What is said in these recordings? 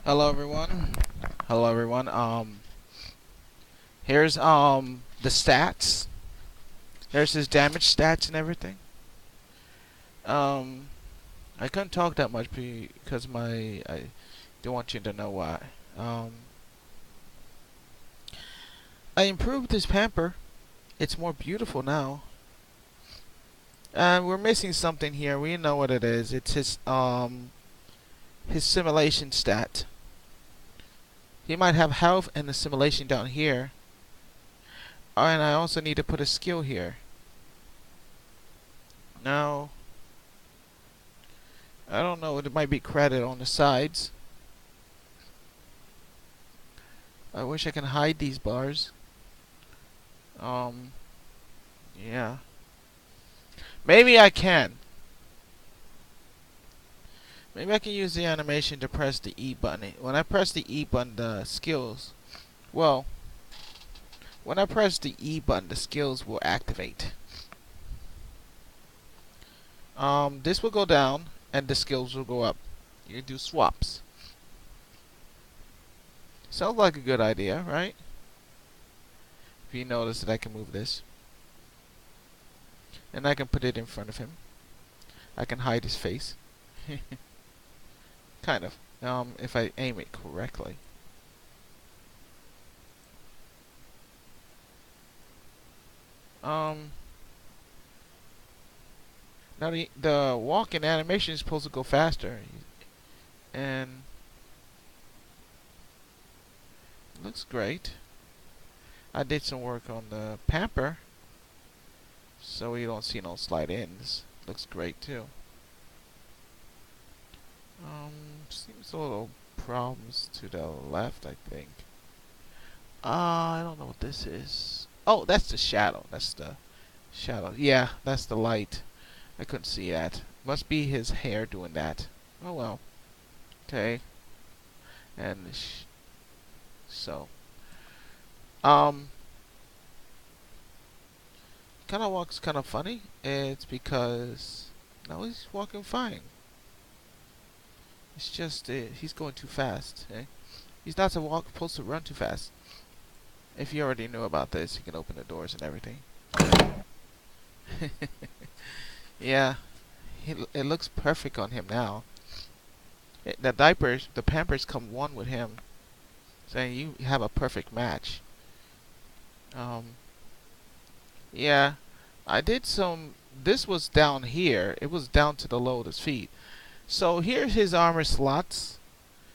Hello everyone. Hello everyone. Here's the stats. Here's his damage stats and everything. Um I couldn't talk that much because I don't want you to know why. Um I improved his pamper. It's more beautiful now. And we're missing something here. We know what it is. It's his simulation stat. He might have health and assimilation down here. And I also need to put a skill here. Now I don't know, it might be credit on the sides. I wish I can hide these bars. Um, yeah. Maybe I can. Maybe I can use the animation to press the E button. When I press the E button, the skills, well, when I press the E button, the skills will activate. This will go down, and the skills will go up. You can do swaps. Sounds like a good idea, right? If you notice that I can move this. And I can put it in front of him. I can hide his face. Kind of. If I aim it correctly. Um, Now the walking animation is supposed to go faster, and it looks great. I did some work on the pamper, so you don't see no slide ins. Looks great too. Seems a little problems to the left, I think. I don't know what this is. Oh, that's the shadow. That's the shadow. Yeah, that's the light. I couldn't see that. Must be his hair doing that. Oh well. Okay. And so, um, kind of walks kind of funny. It's because no, he's walking fine. It's just he's going too fast. Eh? He's not supposed to run too fast. If you already knew about this, you can open the doors and everything. Yeah, it looks perfect on him now. The diapers, the Pampers come one with him, saying you have a perfect match. Um, yeah, I did some. This was down here. It was down to the low of his feet. So here's his armor slots.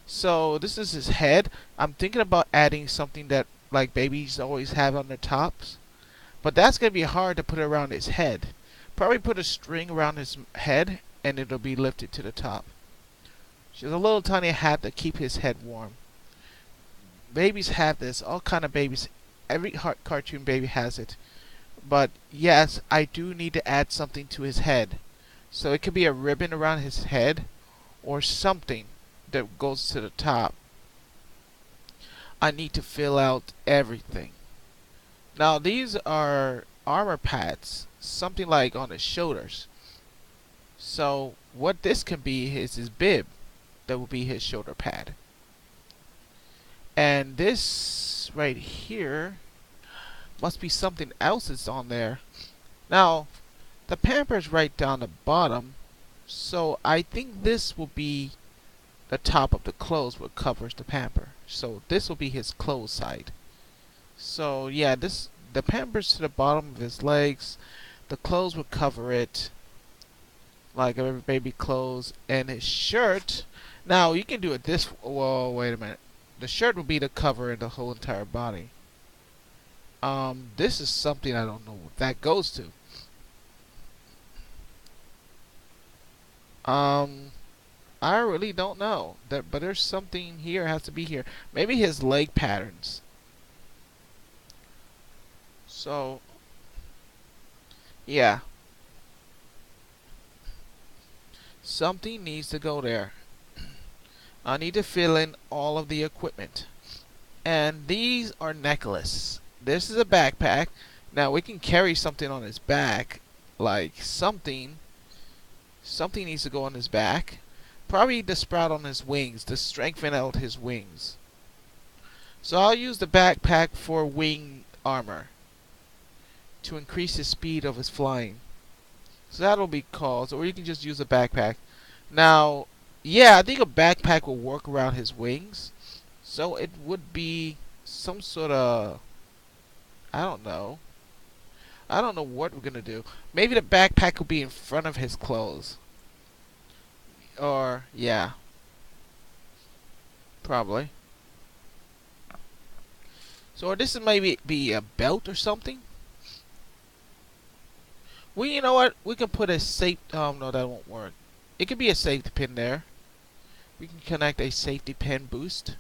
So this is his head. I'm thinking about adding something that like babies always have on their tops, but that's gonna be hard to put around his head. Probably put a string around his head and it'll be lifted to the top. Just a little tiny hat to keep his head warm. Babies have this. All kind of babies. Every cartoon baby has it. But yes, I do need to add something to his head. So it could be a ribbon around his head or something that goes to the top. I need to fill out everything. Now these are armor pads, something like on his shoulders. So what this can be is his bib. That will be his shoulder pad. And this right here must be something else that's on there. Now, the pamper's right down the bottom, so I think this will be the top of the clothes what covers the pamper. So this will be his clothes side. So yeah, the pamper's to the bottom of his legs. The clothes will cover it, like every baby clothes, and his shirt. Now you can do it this. Whoa, wait a minute. The shirt will be the cover of the whole entire body. This is something I don't know what that goes to. I really don't know. But there's something here has to be here. Maybe his leg patterns. So, yeah. Something needs to go there. I need to fill in all of the equipment. And these are necklaces. This is a backpack. Now we can carry something on his back. Like something needs to go on his back. Probably the sprout on his wings to strengthen out his wings. So I'll use the backpack for wing armor to increase the speed of his flying. So that'll be called, or you can just use a backpack. Now, yeah, I think a backpack will work around his wings. So it would be some sort of, I don't know. I don't know what we're gonna do. Maybe the backpack will be in front of his clothes. Or, yeah, probably. So this is maybe be a belt or something. Well, you know what? We can put a safe. No, that won't work. It could be a safety pin there. We can connect a safety pin boost,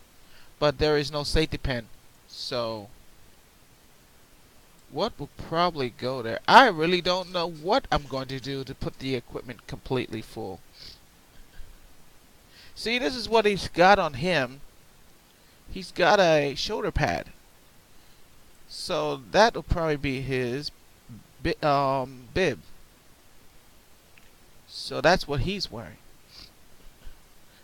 but there is no safety pin. So, what will probably go there? I really don't know what I'm going to do to put the equipment completely full. See, this is what he's got on him. He's got a shoulder pad. So that will probably be his bib. So that's what he's wearing.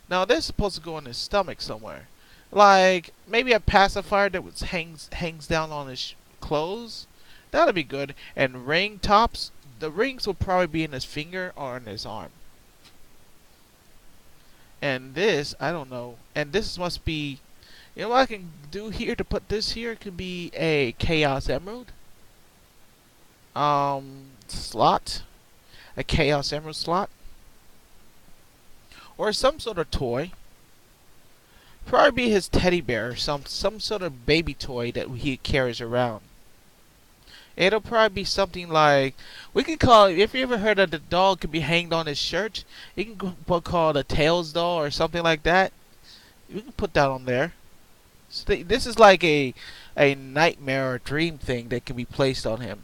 Now this is supposed to go in his stomach somewhere, like maybe a pacifier that was hangs down on his clothes. That'll be good. And ring tops. The rings will probably be in his finger or in his arm. And this, I don't know. And this must be. You know what I can do here to put this here? It could be a Chaos Emerald. Slot. A Chaos Emerald slot. Or some sort of toy. Probably be his teddy bear. Some sort of baby toy that he carries around. It'll probably be something like, we can call it, if you ever heard of the dog could be hanged on his shirt, you can call it a Tails doll or something like that. We can put that on there. So this is like a nightmare or dream thing that can be placed on him.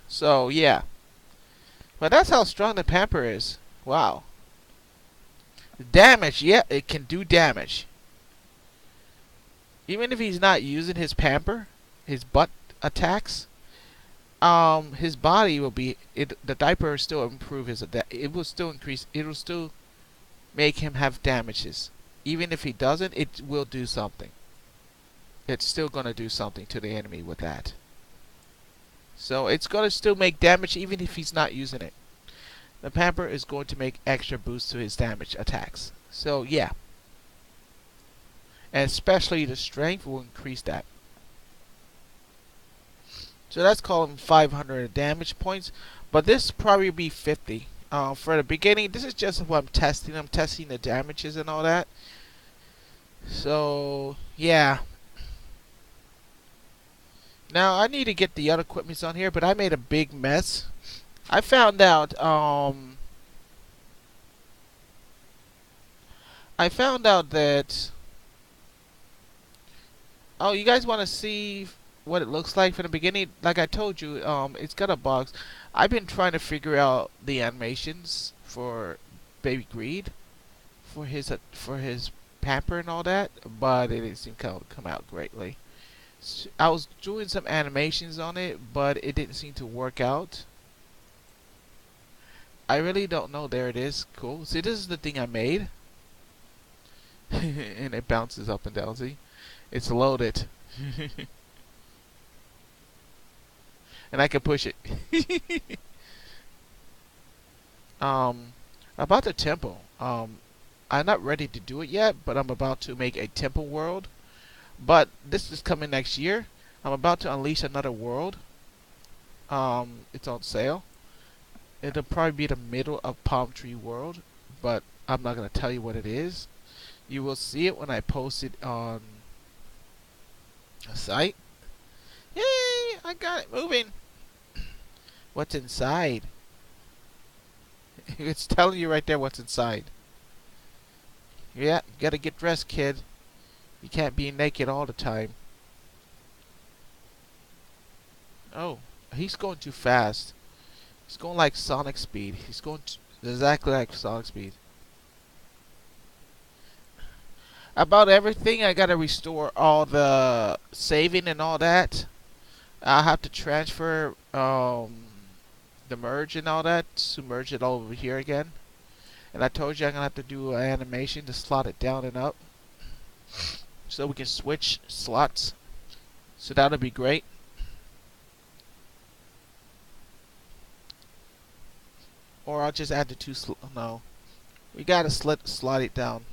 So yeah, but that's how strong the Pamper is. Wow. Damage, yeah, it can do damage. Even if he's not using his Pamper, his butt attacks, his body will be. The diaper will still improve his. It will still increase. It will still make him have damages. Even if he doesn't, it will do something. It's still gonna do something to the enemy with that. So it's gonna still make damage even if he's not using it. The Pamper is going to make extra boosts to his damage attacks. So yeah. And especially the strength will increase that. So that's calling 500 damage points. But this probably be 50. For the beginning, this is just what I'm testing. I'm testing the damages and all that. So yeah. Now I need to get the other equipments on here, but I made a big mess. I found out that, oh, you guys want to see what it looks like from the beginning? Like I told you, it's got a box. I've been trying to figure out the animations for Baby Greed, for his Pamper and all that, but it didn't seem to come out greatly. I was doing some animations on it, but it didn't seem to work out. I really don't know. There it is. Cool. See, this is the thing I made. And it bounces up and down. See? It's loaded. And I can push it. About the temple. I'm not ready to do it yet, but I'm about to make a temple world. But this is coming next year. I'm about to unleash another world. It's on sale. It'll probably be the middle of Palm Tree World, but I'm not going to tell you what it is. You will see it when I post it on a site. Yay! I got it moving. What's inside? It's telling you right there what's inside. Yeah, you gotta get dressed, kid. You can't be naked all the time. Oh, he's going too fast. He's going like Sonic speed. He's going exactly like Sonic speed. About everything, I gotta restore all the saving and all that. I have to transfer the merge and all that to merge it all over here again. And I told you I'm gonna have to do an animation to slot it down and up, so we can switch slots. So that'll be great. Or I'll just add the two. No, we gotta slide it down.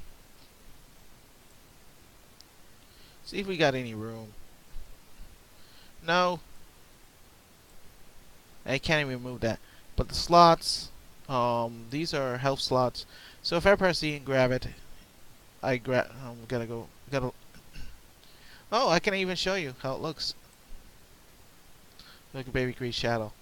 See if we got any room. No, I can't even move that. But the slots, these are health slots. So if I press E and grab it, gotta go. Gotta. Oh, I can even show you how it looks. Look at baby green shadow.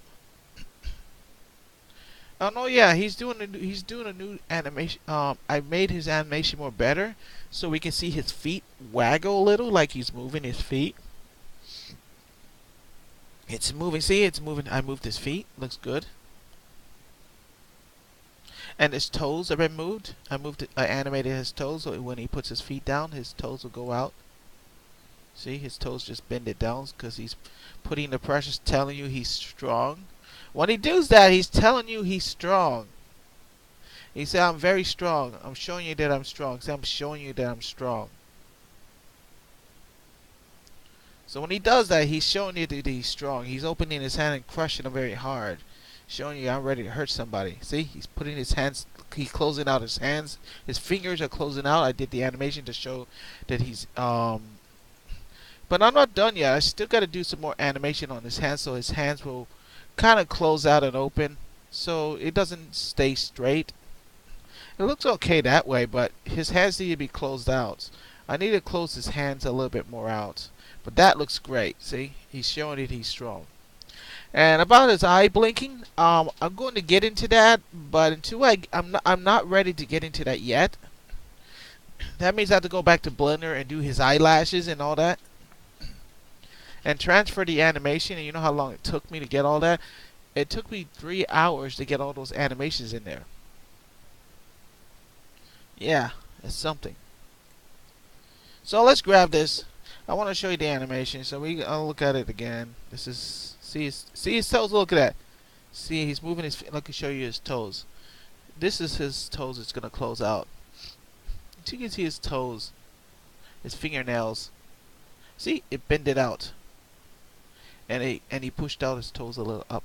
Oh no, yeah, he's doing a new animation. I made his animation more better, so we can see his feet waggle a little, like he's moving his feet. It's moving. See, it's moving. I moved his feet. Looks good. And his toes have been moved. I animated his toes, so when he puts his feet down, his toes will go out. See, his toes just bend it down because he's putting the pressure, telling you he's strong. When he does that, he's telling you he's strong. He said, I'm very strong. I'm showing you that I'm strong. See, I'm showing you that I'm strong. So when he does that, he's showing you that he's strong. He's opening his hand and crushing them very hard. Showing you I'm ready to hurt somebody. See, he's putting his hands, he's closing out his hands. His fingers are closing out. I did the animation to show that he's, but I'm not done yet. I still got to do some more animation on his hands, so his hands will kind of close out and open, so it doesn't stay straight. It looks okay that way, but his hands need to be closed out. I need to close his hands a little bit more out. But that looks great. See, he's showing it he's strong. And about his eye blinking, I'm going to get into that, but until I'm not ready to get into that yet. That means I have to go back to Blender and do his eyelashes and all that, and transfer the animation. And you know how long it took me to get all that? It took me 3 hours to get all those animations in there. Yeah, it's something. So let's grab this. I want to show you the animation. So I'll look at it again. This is see his toes. Look at that. See, he's moving his feet. Let me show you his toes. This is his toes. It's gonna close out. So you can see his toes, his fingernails. See, it bended out, and he pushed out his toes a little up.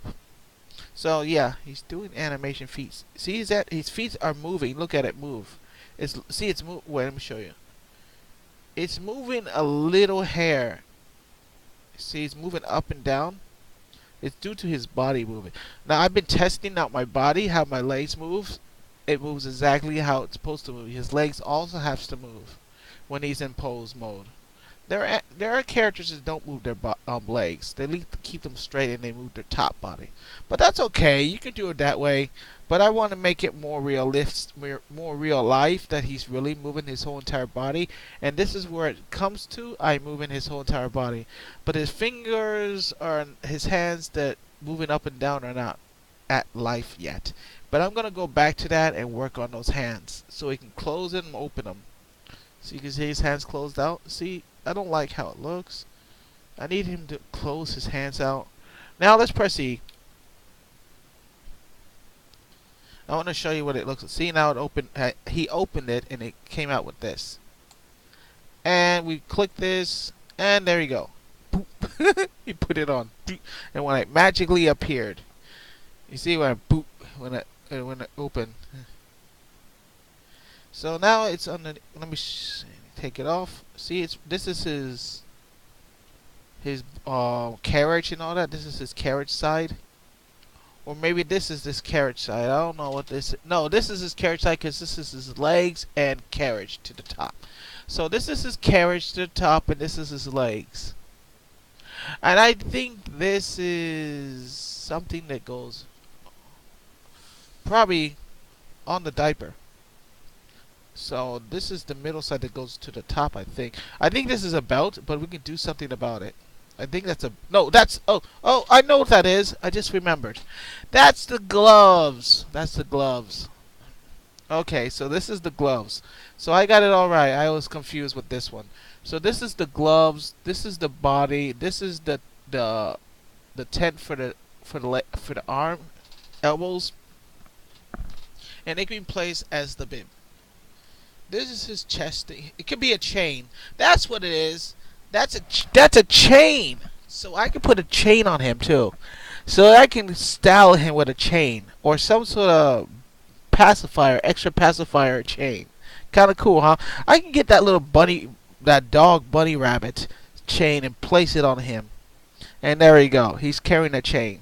So yeah, he's doing animation feet. See, his feet are moving. Look at it move. It's moving. Wait, let me show you. It's moving a little hair. See, it's moving up and down. It's due to his body moving. Now, I've been testing out my body, how my legs move. It moves exactly how it's supposed to move. His legs also have to move when he's in pose mode. There are characters that don't move their legs. They keep them straight and they move their top body. But that's okay. You can do it that way. But I want to make it more realistic, more real life, that he's really moving his whole entire body. And this is where it comes to. I'm moving his whole entire body. But his fingers or his hands that moving up and down are not at life yet. But I'm going to go back to that and work on those hands so he can close it and open them. So you can see his hands closed out. See, I don't like how it looks. I need him to close his hands out. Now let's press E. I want to show you what it looks like. See, now it opened. He opened it and it came out with this. And we click this, and there you go. He put it on, and when it magically appeared, you see when it opened. So now it's on the. Let me take it off. See, this is his carriage and all that. This is his carriage side, or maybe this is this carriage side. I don't know what this is. No, this is his carriage side because this is his legs and carriage to the top. So this is his carriage to the top, and this is his legs. And I think this is something that goes probably on the diaper. So this is the middle side that goes to the top, I think. I think this is a belt, but we can do something about it. I think that's a... No, that's... Oh, I know what that is. I just remembered. That's the gloves. That's the gloves. Okay, so this is the gloves. So I got it all right. I was confused with this one. So this is the gloves. This is the body. This is the tent for the arm, elbows. and it can be placed as the bib. This is his chest. It could be a chain. That's what it is. That's a chain. So I can put a chain on him too. So I can style him with a chain or some sort of pacifier, extra pacifier chain. Kind of cool, huh? I can get that little bunny, that dog bunny rabbit chain and place it on him. And there you go. He's carrying a chain.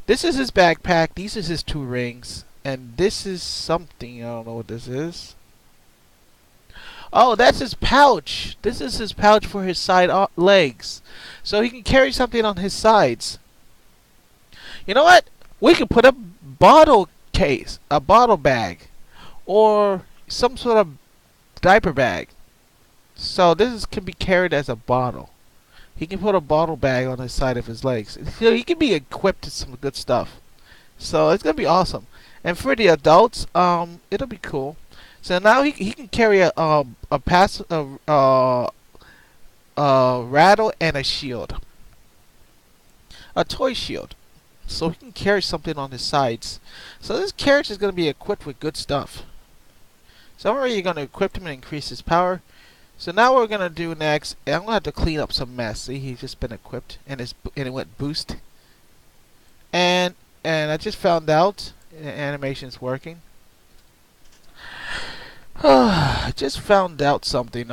This is his backpack. These is his 2 rings. And this is something. I don't know what this is. Oh, that's his pouch. This is his pouch for his side legs. So he can carry something on his sides. You know what? We could put a bottle case, a bottle bag, or some sort of diaper bag. So can be carried as a bottle. He can put a bottle bag on the side of his legs. So he can be equipped with some good stuff. So it's gonna be awesome. And for the adults, it'll be cool. So now he can carry a rattle and a shield, a toy shield. So he can carry something on his sides. So this character is gonna be equipped with good stuff. So I'm already gonna equip him and increase his power. So now what we're gonna do next, I'm gonna have to clean up some mess. See, he's just been equipped, and it went boost. And I just found out the animation's working. I just found out something.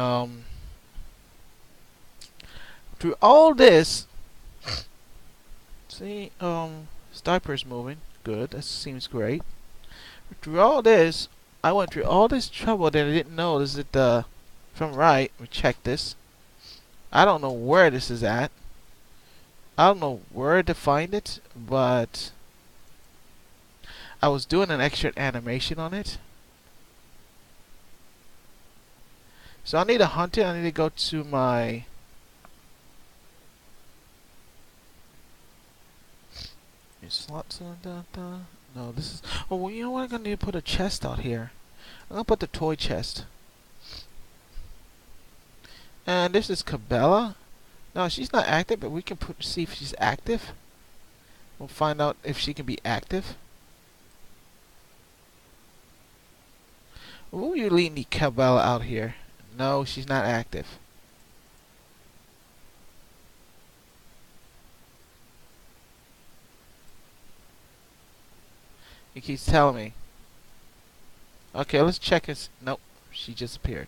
Through all this, see, Stiper's moving. Good, that seems great. Through all this, I went through all this trouble that I didn't know. Is it from right? We check this. I don't know where this is at. I don't know where to find it, but I was doing an extra animation on it. So I need to hunt it. I need to go to my slots. No, this is. Oh, well, you know what? I'm gonna need to put a chest out here. I'm gonna put the toy chest. And this is Cabela. No, she's not active, but we can see if she's active. We'll find out if she can be active. We'll really need Cabela out here. No, she's not active. He keeps telling me. Okay, let's check his. Nope, she just appeared.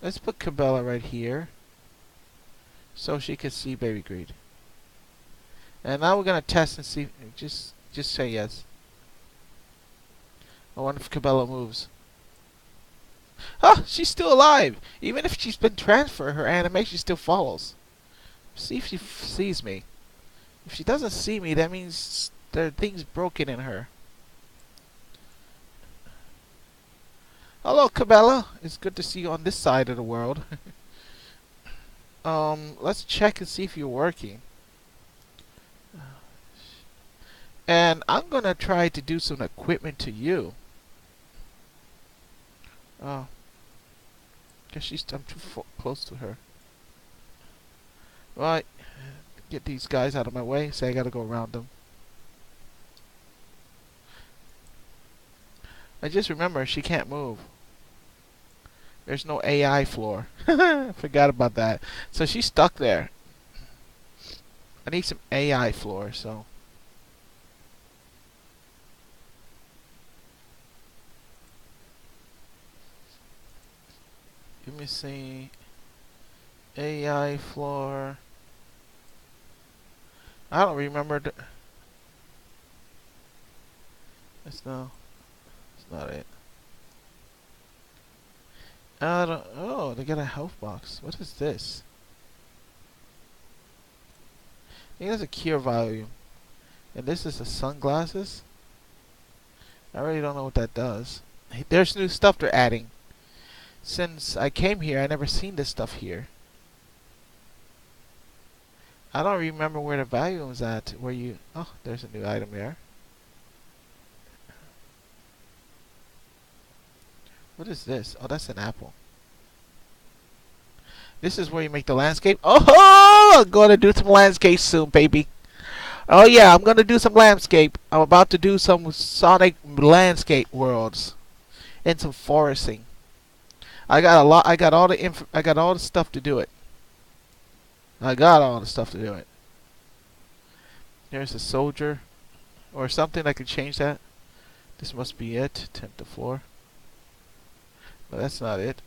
Let's put Cabela right here, so she can see Baby Greed. And now we're gonna test and see. Just say yes. I wonder if Cabela moves. Ah, she's still alive. Even if she's been transferred, her animation still follows. See if she sees me. If she doesn't see me, that means there are things broken in her. Hello, Cabela. It's good to see you on this side of the world. Let's check and see if you're working. And I'm gonna try to do some equipment to you. Oh, guess I'm too close to her. Right, get these guys out of my way. Say I gotta go around them. I just remember she can't move. There's no AI floor. Forgot about that. So she's stuck there. I need some AI floor, so. Let me see. AI floor. I don't remember. That's not it. Oh, they got a health box. What is this? I think that's a cure volume. And this is the sunglasses. I really don't know what that does. There's new stuff they're adding. Since I came here, I never seen this stuff here. I don't remember where the volume is at. Where you? Oh, there's a new item there. What is this? Oh, that's an apple. This is where you make the landscape. Oh, I'm going to do some landscape soon, baby. Oh yeah, I'm gonna do some landscape. I'm about to do some Sonic landscape worlds and some foresting. I got a lot. I got all the I got all the stuff to do it. I got all the stuff to do it. There's a soldier or something. I can change that. This must be it. 10 to 4. But that's not it.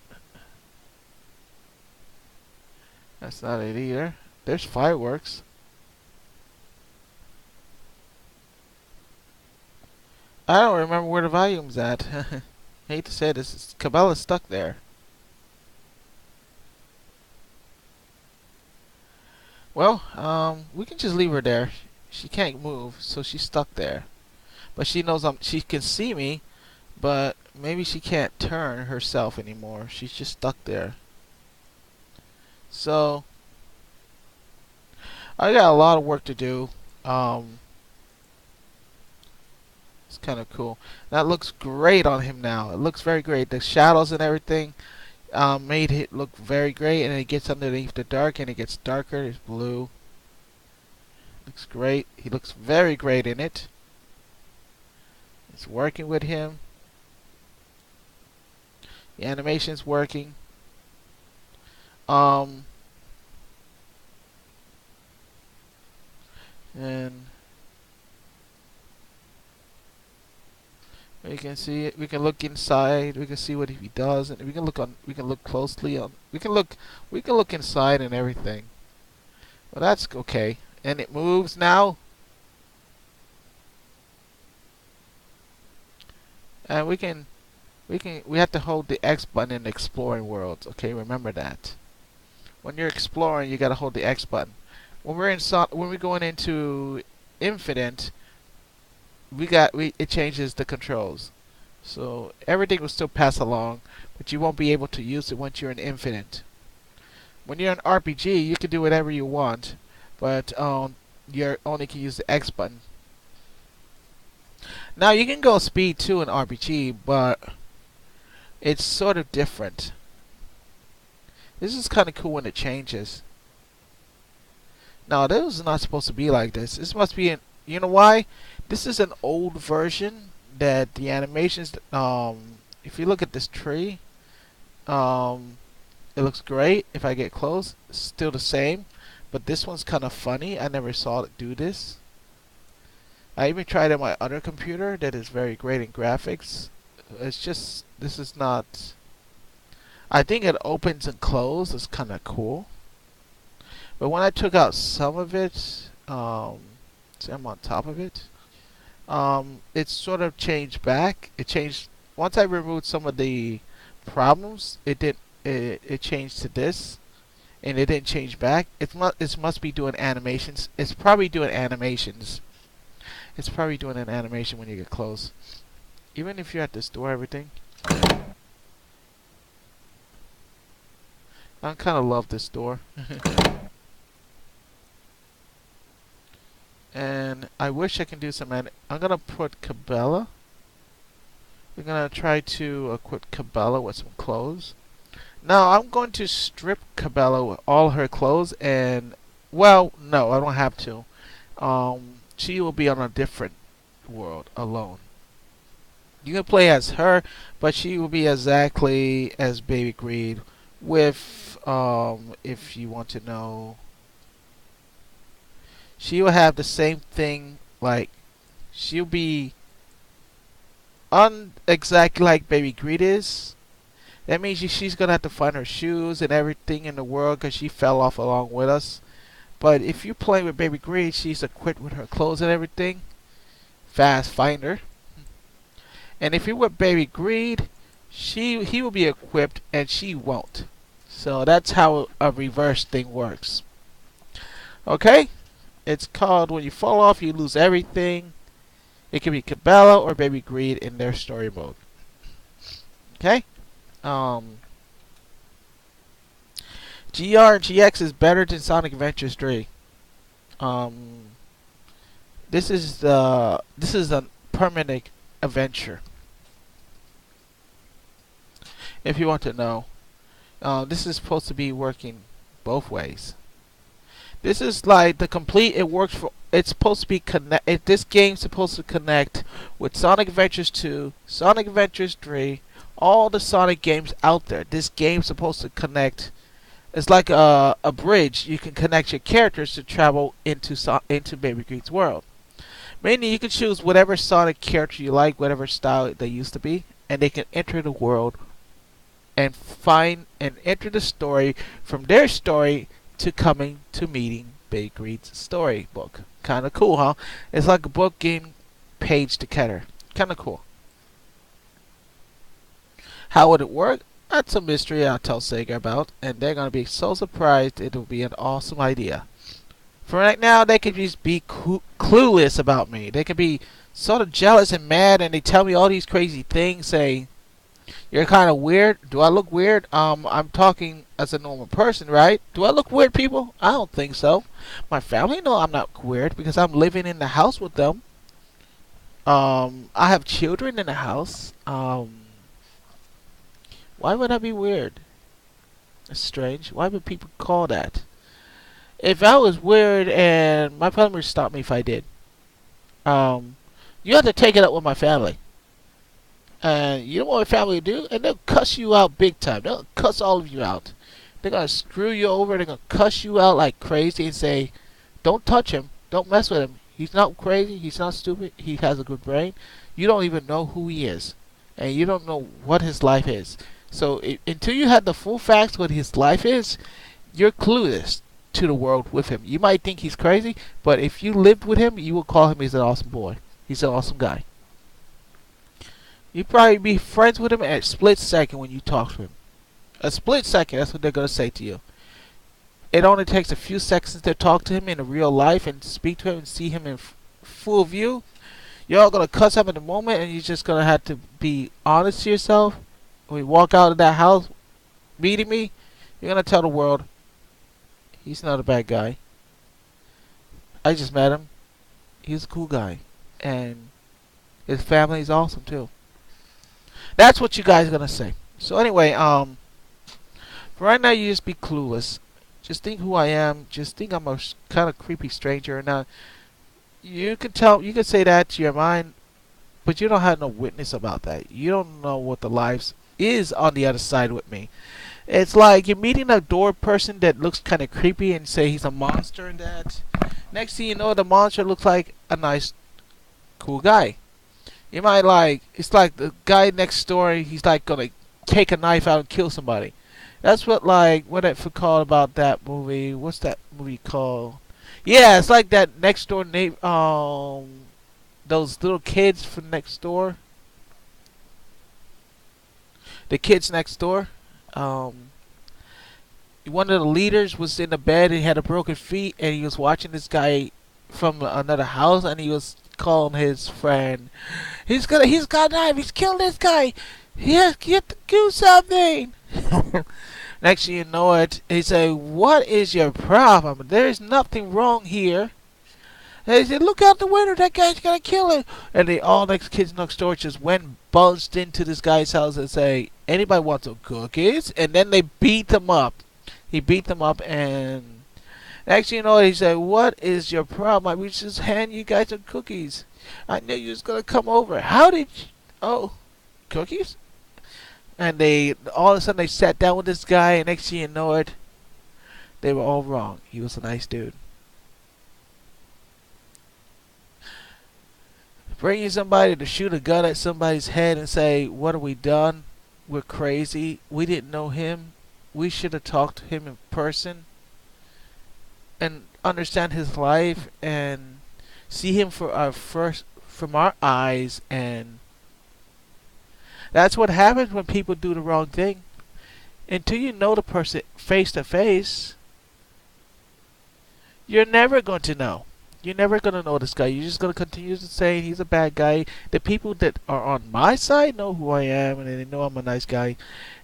That's not it either. There's fireworks. I don't remember where the volume's at. I hate to say this. Cabela's stuck there. Well, we can just leave her there. She can't move, so she's stuck there. But she knows she can see me, but maybe she can't turn herself anymore. She's just stuck there. So I got a lot of work to do. It's kind of cool. That looks great on him now. It looks very great. The shadows and everything made it look very great, and it gets underneath the dark, and it gets darker. It's blue. Looks great. He looks very great in it. It's working with him. The animation's working. And we can see it. We can look inside. We can see what he does, and we can look on. We can look closely on. We can look. We can look inside and everything. Well, that's okay. And it moves now. And we can. We have to hold the X button in exploring worlds. Okay, remember that. When you're exploring, you gotta hold the X button. When we're going into Infinite, it changes the controls. So everything will still pass along, but you won't be able to use it once you're in Infinite. When you're in RPG, you can do whatever you want, but you only can use the X button. Now you can go speed too in RPG, but it's sort of different. This is kind of cool when it changes. Now this is not supposed to be like this. This must be you know why? This is an old version that the animations. If you look at this tree, it looks great. If I get close, it's still the same, but this one's kind of funny. I never saw it do this. I even tried it on my other computer that is very great in graphics. It's just this is not. I think it opens and closes. It's kind of cool. But when I took out some of it, see I'm on top of it. It sort of changed back. It changed once I removed some of the problems. It did. It changed to this, and it didn't change back. It must be doing animations. It's probably doing animations. It's probably doing an animation when you get close. Even if you're at this door, everything. I kind of love this door. And I wish I can do some. I'm gonna put Cabela. We're gonna try to equip Cabela with some clothes. Now I'm going to strip Cabela with all her clothes, and well, no, I don't have to. She will be on a different world alone. You can play as her, but she will be exactly as Baby Greed. With if you want to know. She will have the same thing, like she'll be exactly like Baby Greed is. That means she's gonna have to find her shoes and everything in the world because she fell off along with us. But if you play with Baby Greed, she's equipped with her clothes and everything. Fast finder. And if you're with Baby Greed, he will be equipped and she won't. So that's how a reverse thing works. Okay? It's called when you fall off, you lose everything. It can be Cabela or Baby Greed in their story mode. Okay? GR and GX is better than Sonic Adventures 3. This is a permanent adventure. If you want to know, this is supposed to be working both ways. This is like the complete. It works for it's supposed to be connect. This game's supposed to connect with Sonic Adventures 2, Sonic Adventures 3, all the Sonic games out there. This game's supposed to connect. It's like a bridge. You can connect your characters to travel into Baby Greet's world. Mainly, you can choose whatever Sonic character you like, whatever style they used to be, and they can enter the world and find and enter the story from their story to coming to meeting Baby Greet's storybook. Kind of cool, huh? It's like a book game page together. Kind of cool. How would it work? That's a mystery I'll tell Sega about, and they're gonna be so surprised. It'll be an awesome idea. For right now, they could just be clueless about me. They could be sort of jealous and mad, and they tell me all these crazy things, saying, "You're kind of weird." Do I look weird? I'm talking as a normal person, right? Do I look weird, people? I don't think so. My family know I'm not weird because I'm living in the house with them. I have children in the house. Why would I be weird? That's strange. Why would people call that? If I was weird, and my family would stop me if I did. You have to take it up with my family. And you know what my family will do? And they'll cuss you out big time. They'll cuss all of you out. They're going to screw you over. They're going to cuss you out like crazy and say, don't touch him. Don't mess with him. He's not crazy. He's not stupid. He has a good brain. You don't even know who he is. And you don't know what his life is. So until you have the full facts what his life is, you're clueless to the world with him. You might think he's crazy, but if you lived with him, you would call him he's an awesome boy. He's an awesome guy. You'd probably be friends with him at a split second when you talk to him. A split second, that's what they're going to say to you. It only takes a few seconds to talk to him in real life and speak to him and see him in full view. You're all going to cuss up in the moment, and you're just going to have to be honest to yourself. When you walk out of that house meeting me, you're going to tell the world, he's not a bad guy. I just met him. He's a cool guy. And his family is awesome, too. That's what you guys are going to say. So anyway, for right now, you just be clueless. Just think who I am. Just think I'm a kind of creepy stranger. Now, you can say that to your mind, but you don't have no witness about that. You don't know what the lives is on the other side with me. It's like you're meeting a door person that looks kind of creepy and say he's a monster and that. Next thing you know, the monster looks like a nice, cool guy. You might it's like the guy next door, he's like gonna take a knife out and kill somebody. That's what I called about that movie. What's that movie called? Yeah, it's like that next door neighbor, those little kids from next door. The kids next door. One of the leaders was in the bed and he had a broken feet and he was watching this guy from another house and he was calling his friend. He's got a knife. He's killed this guy. He has to do something. Next thing you know it, he said, "What is your problem? There's nothing wrong here." And he said, "Look out the window. That guy's gonna kill him." And all next kids next door just buzzed into this guy's house and say, "Anybody want some cookies?" And then they beat them up. He beat them up, and next thing you know, he said, "What is your problem? I just hand you guys some cookies. I knew you was gonna come over. How did you? Oh, cookies?" And they all of a sudden they sat down with this guy, and next thing you know it, they were all wrong. He was a nice dude. Bringing somebody to shoot a gun at somebody's head and say, "What have we done? We're crazy. We didn't know him. We should have talked to him in person and understand his life and see him from our eyes." And that's what happens when people do the wrong thing. Until you know the person face to face, you're never going to know. You're never going to know this guy. You're just going to continue to say he's a bad guy. The people that are on my side know who I am and they know I'm a nice guy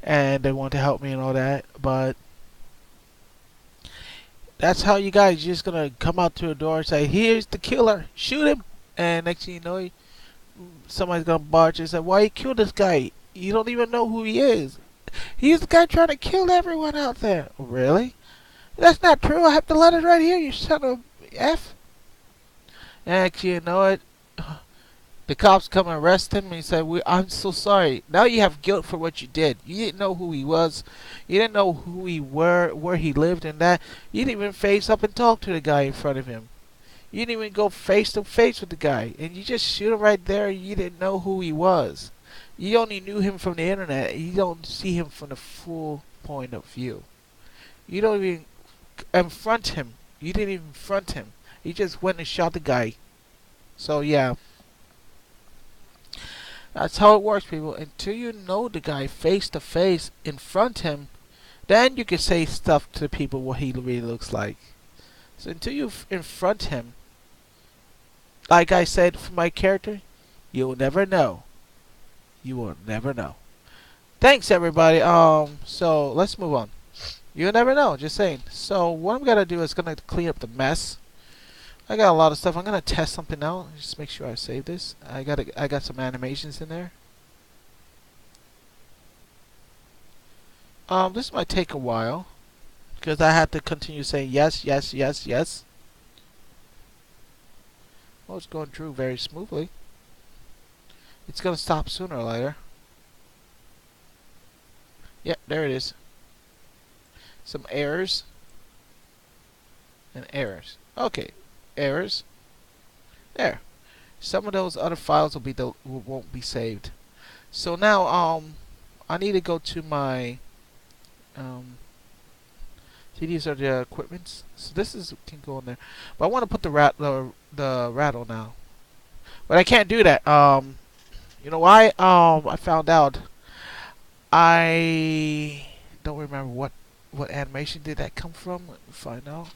and they want to help me and all that. But that's how you guys, you're just going to come out to a door and say, "Here's the killer. Shoot him." And next thing you know, somebody's going to barge and say, "Why you kill this guy? You don't even know who he is. He's the guy trying to kill everyone out there." "Really? That's not true. I have the letters right here, you son of F." Actually, you know what? The cops come and arrest him, and he said, I'm so sorry. Now you have guilt for what you did. You didn't know who he was. You didn't know who he were, where he lived, and that. You didn't even face up and talk to the guy in front of him. You didn't even go face to face with the guy. And you just shoot him right there. You didn't know who he was. You only knew him from the internet. You don't see him from the full point of view. You don't even confront him. You didn't even confront him. You just went and shot the guy. So, yeah. That's how it works, people. Until you know the guy face to face, in front him, then you can say stuff to people what he really looks like. So until you in front him, like I said for my character, you'll never know. You will never know. Thanks, everybody. So let's move on. You'll never know. Just saying. So what I'm gonna do is gonna clean up the mess. I got a lot of stuff. I'm gonna test something out. Just make sure I save this. I got some animations in there. This might take a while because I have to continue saying yes, yes, yes, yes. Well, it's going through very smoothly. It's gonna stop sooner or later. Yep, there it is. Some errors and errors. Okay, errors. There. Some of those other files won't be saved. So now I need to go to my see, these are the equipments. So this can go in there. But I want to put the rattle now. But I can't do that. You know why? I found out. I don't remember what animation did that come from. Let me find out.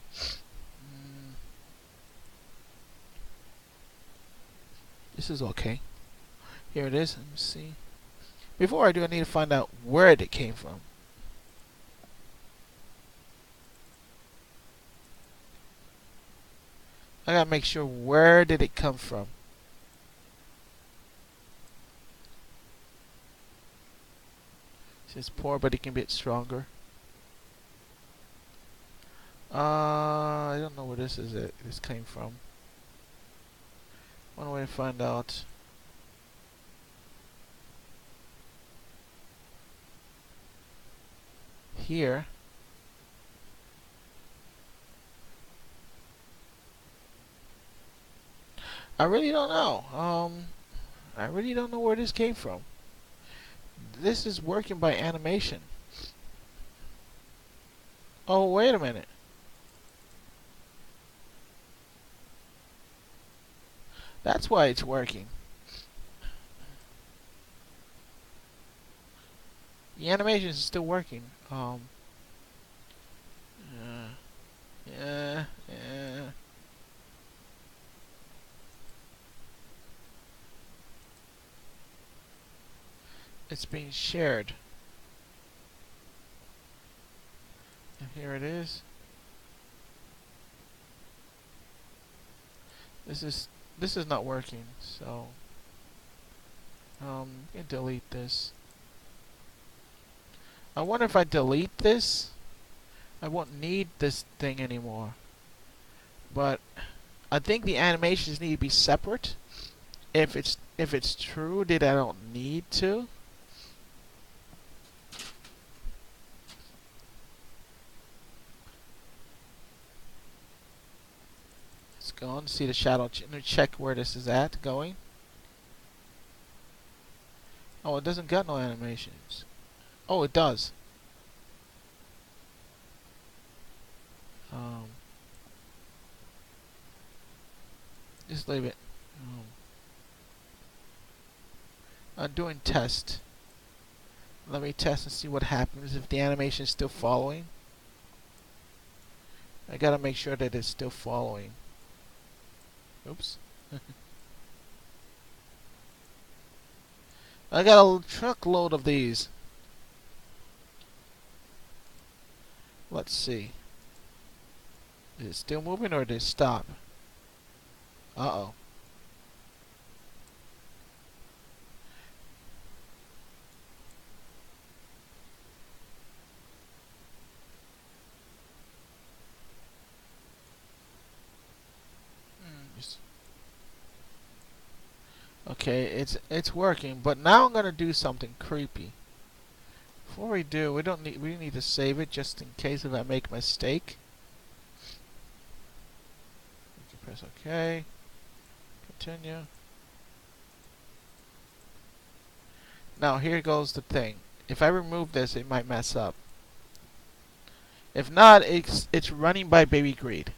This is okay. Here it is. Let me see. Before I do, I need to find out where it came from. I gotta make sure where did it come from. It's poor, but it can be stronger. I don't know where this came from. One way to find out. Here. I really don't know. I really don't know where this came from. This is working by animation. Oh, wait a minute. That's why it's working. The animation is still working. Yeah. It's being shared. And here it is. This is not working, so you can delete this. I wonder if I delete this, I won't need this thing anymore. But I think the animations need to be separate. If it's true that I don't need to. Let's go on, see the shadow. Check where this is at going. Oh, it doesn't got no animations. Oh, it does. Just leave it. I'm doing test. Let me test and see what happens if the animation is still following. I gotta make sure that it's still following. Oops. I got a truckload of these. Let's see. Is it still moving or did it stop? Uh-oh. Okay, it's working, but now I'm gonna do something creepy. Before we do, we need to save it just in case if I make a mistake. Press OK. Continue. Now here goes the thing. If I remove this, it might mess up. If not, it's running by baby greed.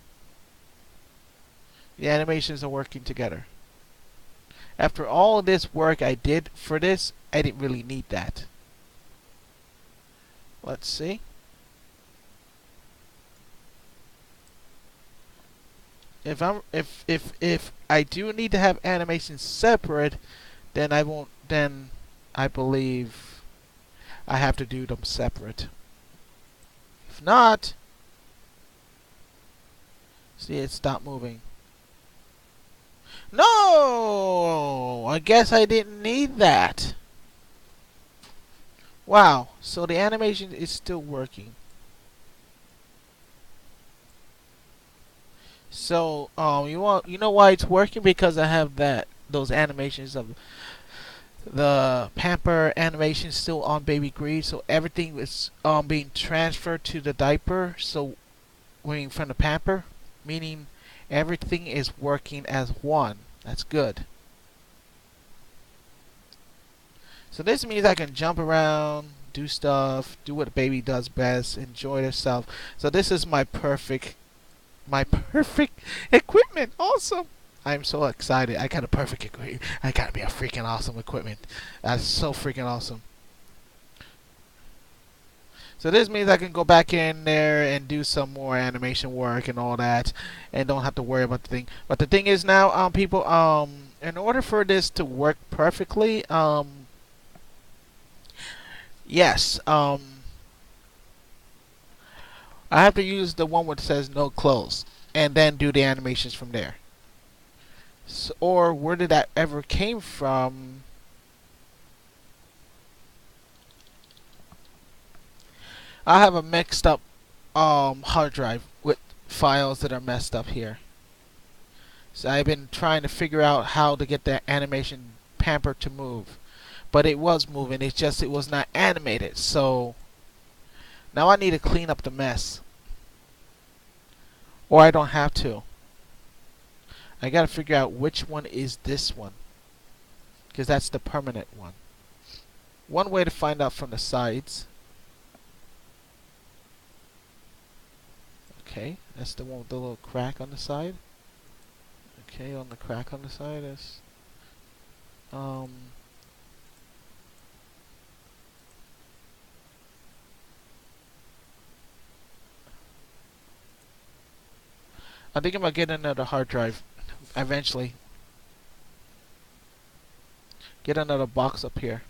The animations are working together. After all of this work I did for this, I didn't really need that. Let's see. If I do need to have animations separate, then I won't. Then I believe I have to do them separate. If not, see, it stopped moving. No! I guess I didn't need that. Wow, so the animation is still working. So, you know why it's working? Because I have those animations of the pamper animation still on baby greed, so everything is being transferred to the diaper. So, from the pamper, meaning everything is working as one. That's good. So this means I can jump around, do stuff, do what a baby does best, enjoy themselves. So this is my perfect equipment. Awesome. I'm so excited. I got a perfect equipment. I gotta be a freaking awesome equipment. That's so freaking awesome. So this means I can go back in there and do some more animation work and all that, and don't have to worry about the thing. But the thing is now, people, in order for this to work perfectly, yes, I have to use the one where it says no clothes, and then do the animations from there. So, or where did that ever came from? I have a mixed up hard drive with files that are messed up here. So I've been trying to figure out how to get the animation pamper to move. But it was moving, it's just it was not animated. So now I need to clean up the mess. Or I don't have to. I gotta figure out which one is this one. Because that's the permanent one. One way to find out from the sides. Okay, that's the one with the little crack on the side. Okay, on the crack on the side is I think I'm gonna get another hard drive eventually. Get another box up here.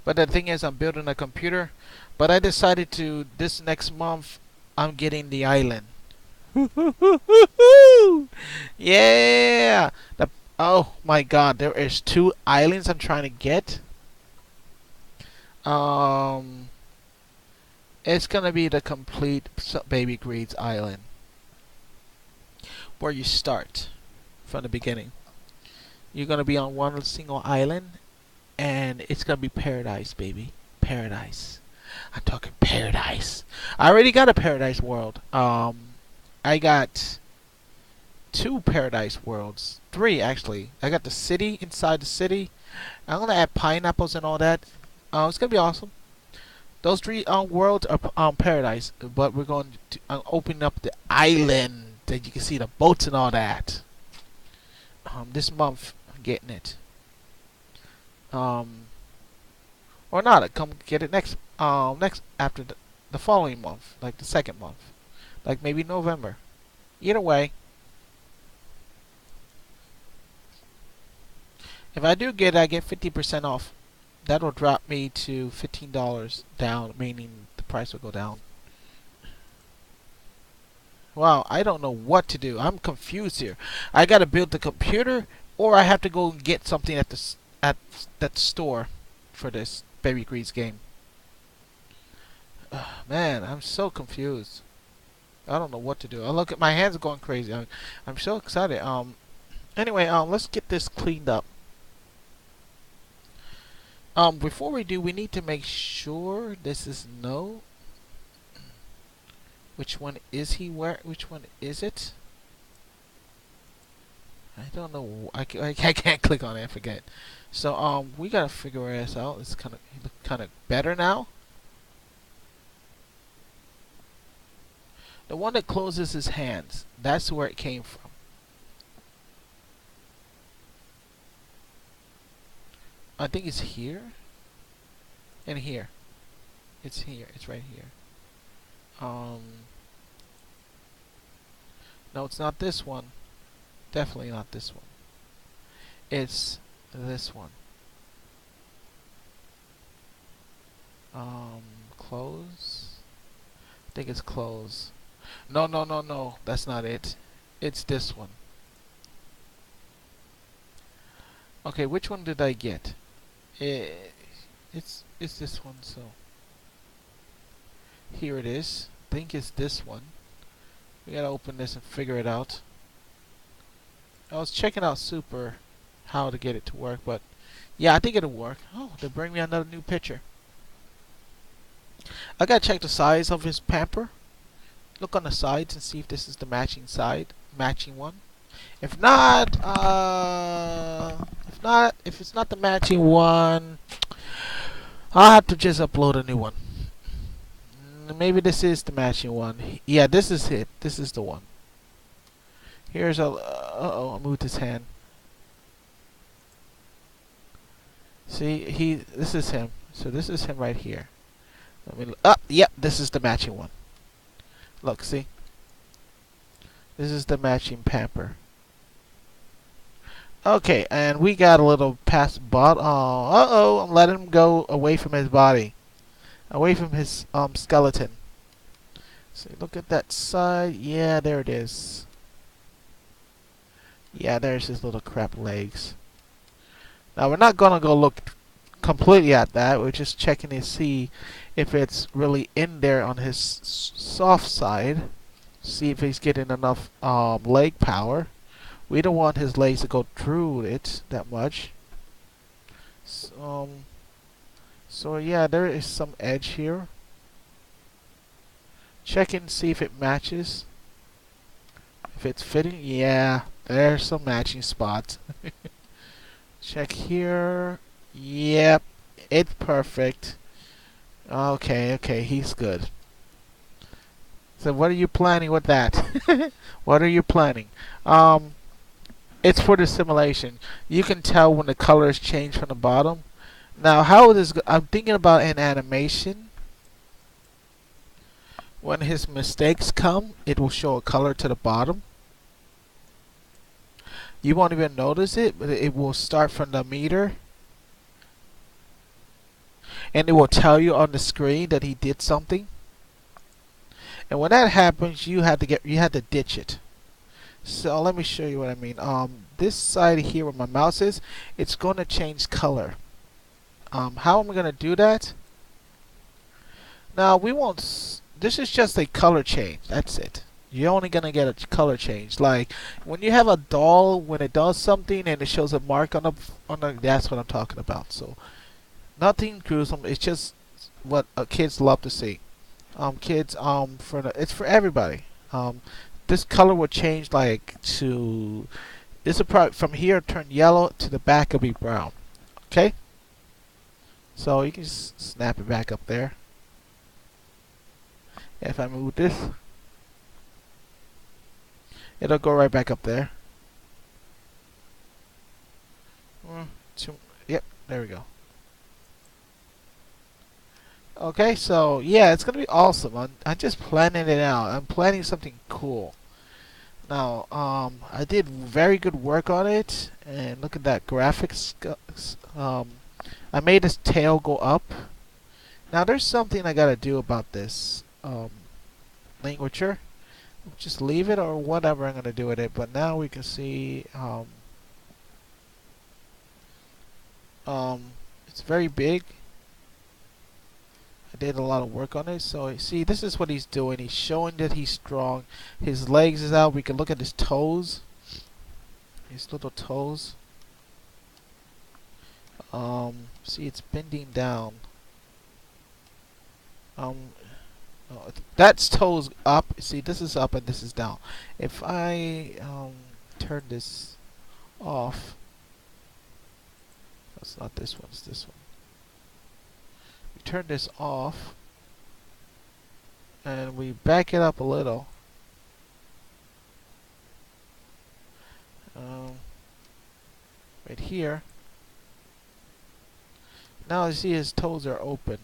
But the thing is, I'm building a computer. But I decided to, this next month, I'm getting the island. Yeah! Oh my god, there is 2 islands I'm trying to get. It's gonna be the complete Baby Greed's island. Where you start from the beginning. You're gonna be on one single island. And it's gonna be paradise, baby. Paradise. I'm talking paradise. I already got a paradise world. I got 2 paradise worlds. 3 actually. I got the city inside the city. I'm gonna add pineapples and all that. It's gonna be awesome. Those 3 worlds are paradise, but we're going to open up the island that you can see the boats and all that. This month, I'm getting it. Or not. Come get it next after the following month, like the 2nd month, like maybe November. Either way, if I do get it, I get 50% off. That'll drop me to $15 down, meaning the price will go down. Wow, I don't know what to do. I'm confused here. I gotta build the computer, or I have to go and get something at that store for this Baby Greed's game. Man, I'm so confused. I don't know what to do. I look at my hands are going crazy. I'm so excited. Anyway, let's get this cleaned up. Before we do, we need to make sure this is no. Which one is he wearing? Which one is it? I don't know. I can't click on it. I forget. So we gotta figure this out. It's kind of better now. The one that closes his hands. That's where it came from. I think it's here. And here. It's here. It's right here. No, it's not this one. Definitely not this one. It's this one. Close. I think it's close. No, no, no, no. That's not it. It's this one. Okay, which one did I get? It's this one. So here it is. I think it's this one. We gotta open this and figure it out. I was checking out Super how to get it to work, but yeah, I think it'll work. Oh, they bring me another new picture. I gotta check the size of his pamper. Look on the sides and see if this is the matching matching one. If not, if it's not the matching one, I'll have to just upload a new one. Maybe this is the matching one. Yeah, this is it. This is the one. Here's a. Uh-oh, I moved his hand. See, this is him. So this is him right here. Let me. Yep, this is the matching one. Look, see. This is the matching pamper. Okay, and we got a little past bot. Uh-oh, I'm letting him go away from his body. Away from his skeleton. See, look at that side. Yeah, there it is. Yeah, there's his little crap legs. Now, we're not going to go look completely at that. We're just checking to see if it's really in there on his soft side. See if he's getting enough leg power. We don't want his legs to go through it that much. So yeah, there is some edge here. Check and see if it matches. If it's fitting, yeah, there's some matching spots. Check here. Yep, it's perfect. Okay, he's good. So what are you planning with that? What are you planning? It's for the simulation. You can tell when the colors change from the bottom. Now, how it is? I'm thinking about an animation. When his mistakes come, it will show a color to the bottom. You won't even notice it, but it will start from the meter. And it will tell you on the screen that he did something. And when that happens, you have to ditch it. So let me show you what I mean. This side here where my mouse is, it's going to change color. How am I going to do that? Now we won't. This is just a color change. That's it. You're only going to get a color change. Like when you have a doll, when it does something and it shows a mark on the. That's what I'm talking about. So nothing gruesome. It's just what kids love to see. Kids. It's for everybody. This color will change like to. This will probably from here turn yellow to the back will be brown. Okay. So you can just snap it back up there. If I move this, it'll go right back up there. Yep, there we go. Okay, so yeah, it's gonna be awesome. I'm just planning it out. I'm planning something cool. Now, I did very good work on it, and look at that graphics. I made his tail go up. Now, there's something I gotta do about this linguature. Just leave it or whatever I'm gonna do with it. But now we can see it's very big. I did a lot of work on it. So see, this is what he's doing. He's showing that he's strong. His legs is out. We can look at his toes. His little toes. See, it's bending down. Oh, that's toes up. See, this is up and this is down. If I turn this off, that's not this one. It's this one. We turn this off, and we back it up a little. Right here. Now you see his toes are open.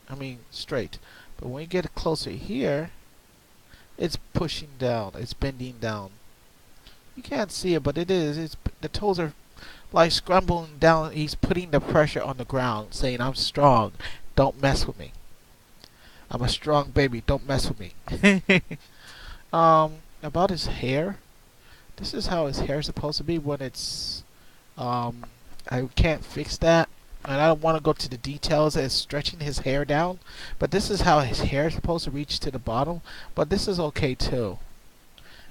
I mean straight. But when you get closer here, it's pushing down. It's bending down. You can't see it, but it is. It's the toes are like scrambling down. He's putting the pressure on the ground, saying, "I'm strong. Don't mess with me. I'm a strong baby. Don't mess with me." About his hair. This is how his hair is supposed to be when it's. I can't fix that. And I don't want to go to the details as stretching his hair down, but this is how his hair is supposed to reach to the bottom. But this is okay too.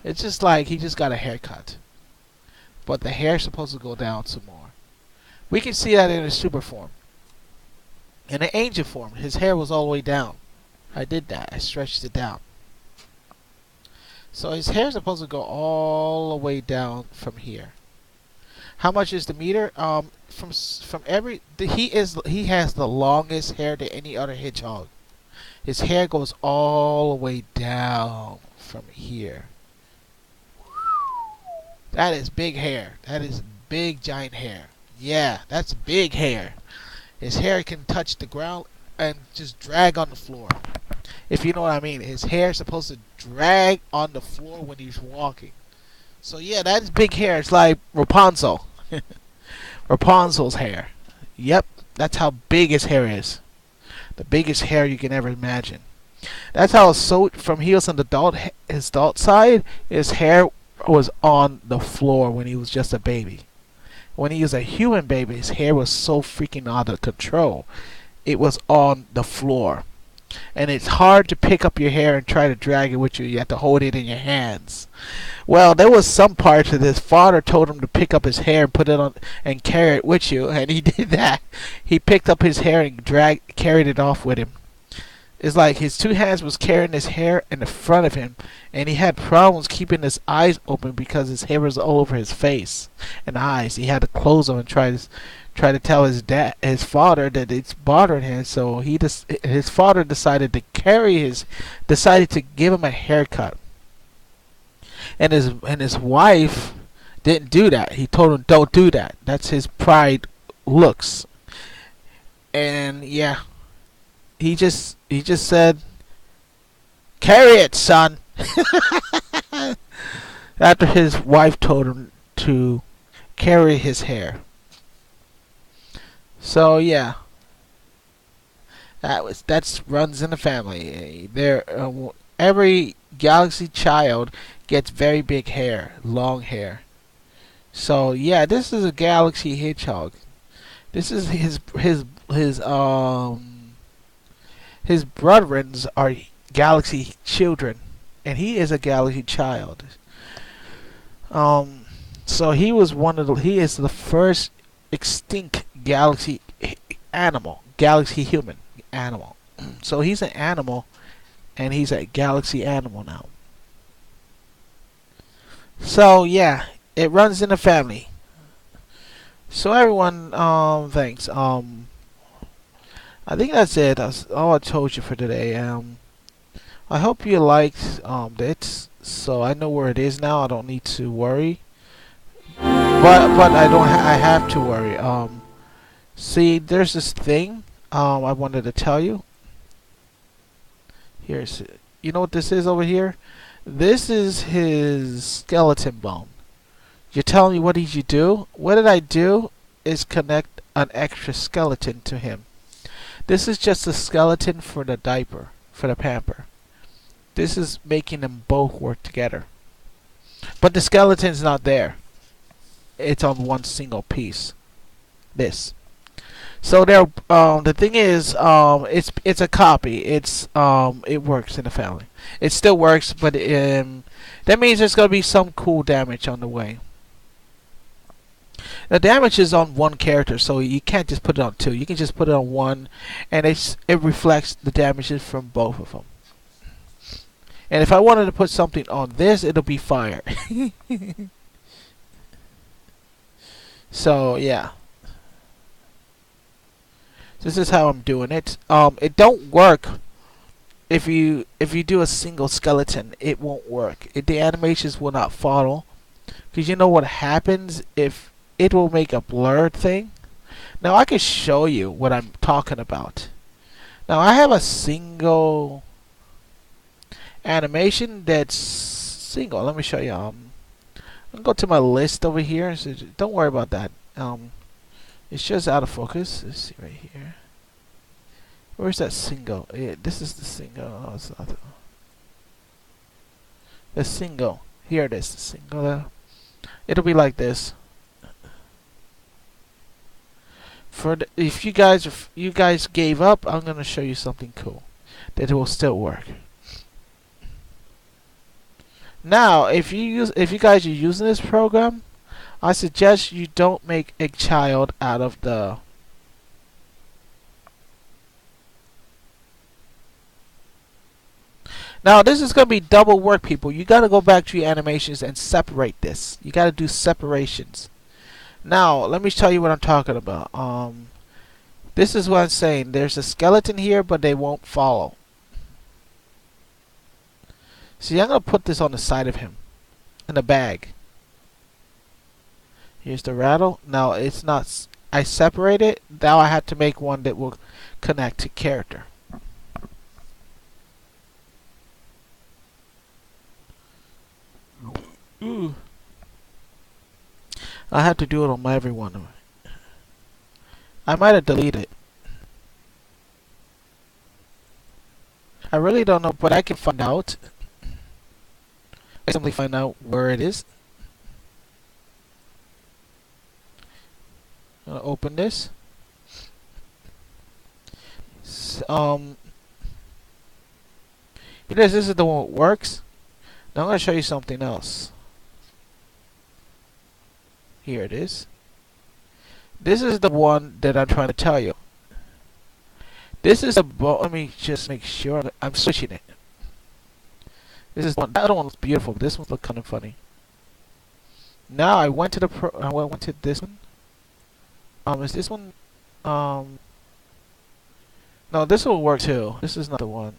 It's just like he just got a haircut, but the hair is supposed to go down some more. We can see that in a super form. In an angel form, his hair was all the way down. I did that. I stretched it down. So his hair is supposed to go all the way down from here. How much is the meter? From every he has the longest hair to any other hedgehog. His hair goes all the way down from here. That is big hair. That is big giant hair. Yeah, that's big hair. His hair can touch the ground and just drag on the floor. If you know what I mean. His hair is supposed to drag on the floor when he's walking. So yeah, that is big hair. It's like Rapunzel. Rapunzel's hair. Yep, that's how big his hair is. The biggest hair you can ever imagine. That's how so from he was on the his adult side, his hair was on the floor when he was just a baby. When he was a human baby, his hair was so freaking out of control. It was on the floor. And it's hard to pick up your hair and try to drag it with you. You have to hold it in your hands. Well, there was some parts that his father told him to pick up his hair and put it on and carry it with you, and he did that. He picked up his hair and carried it off with him. It's like his two hands was carrying his hair in the front of him, and he had problems keeping his eyes open because his hair was all over his face and eyes. He had to close them and try to tell his father that it's bothering him. So his father decided to give him a haircut. And his wife didn't do that. He told him, "Don't do that. That's his pride looks." And yeah, he just said, "Carry it, son." After his wife told him to carry his hair. So yeah, that's runs in the family. Every galaxy child gets very big hair, long hair. So yeah, this is a galaxy hedgehog. This is his brethrens are galaxy children, and he is a galaxy child. So he is the first extinct galaxy animal, galaxy human animal. So he's an animal, and he's a galaxy animal now. So yeah, it runs in the family. So everyone, thanks. I think that's it. That's all I told you for today. I hope you liked it. So I know where it is now. I don't need to worry. But I don't. I have to worry. See, there's this thing. I wanted to tell you. Here's. You know what this is over here? This is his skeleton bone. You're telling me what did you do? What did I do is connect an extra skeleton to him. This is just a skeleton for the diaper, for the pamper. This is making them both work together. But the skeleton's not there. It's on one single piece. This. So there, the thing is, it's a copy. It works in the family. It still works, but that means there's gonna be some cool damage on the way. The damage is on one character, so you can't just put it on two. You can just put it on one, and it reflects the damages from both of them. And if I wanted to put something on this, it'll be fire. So yeah, this is how I'm doing it. It don't work if you do a single skeleton. It won't work. The animations will not follow, because you know what happens if it will make a blurred thing. Now I can show you what I'm talking about. Now I have a single animation that's single. Let me show you. I'll go to my list over here. So don't worry about that. It's just out of focus. Let's see right here. Where's that single? Yeah, this is the single. Oh, it's not the single. Here it is. The single. It'll be like this. If you guys gave up, I'm gonna show you something cool that will still work. Now, if you guys are using this program, I suggest you don't make a child out of the. Now, this is going to be double work, people. You got to go back to your animations and separate this. You got to do separations. Now, let me tell you what I'm talking about. This is what I'm saying. There's a skeleton here, but they won't follow. See, I'm going to put this on the side of him, in a bag. Here's the rattle. Now, it's not. I separate it. Now I have to make one that will connect to character. Ooh. I have to do it on my everyone. I might have deleted it. I really don't know, but I can find out. I simply find out where it is. I'm gonna open this. This is the one that works. Now I'm gonna show you something else. Here it is. This is the one that I'm trying to tell you. This is a let me just make sure I'm switching it. This is one. That other one looks beautiful. This one looks kind of funny. Now I went to the I went to this one. Is this one? No, this will work too. This is not the one.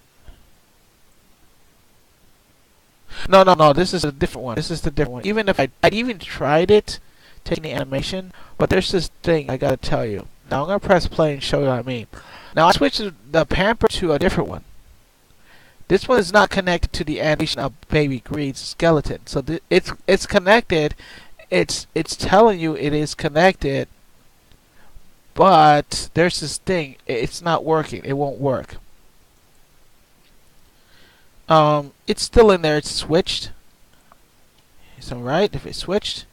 No. This is a different one. This is the different one. Even if I even tried it, taking the animation, but there's this thing I gotta tell you. Now I'm gonna press play and show you what I mean. Now I switched the pamper to a different one. This one is not connected to the animation of Baby Greed's skeleton. So it's connected. It's telling you it is connected, but there's this thing. It's not working. It won't work. It's still in there. It's switched. It's alright if it's switched.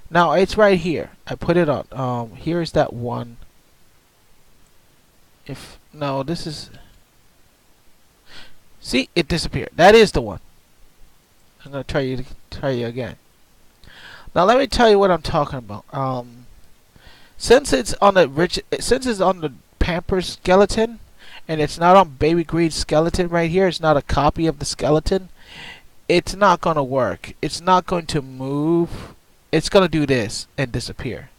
Now it's right here. I put it on. Here's that one. If no, this is. See, it disappeared. That is the one. I'm gonna try you again. Now let me tell you what I'm talking about. Since it's on the Pampers skeleton, and it's not on Baby Greed's skeleton right here. It's not a copy of the skeleton. It's not gonna work. It's not going to move. It's gonna do this and disappear,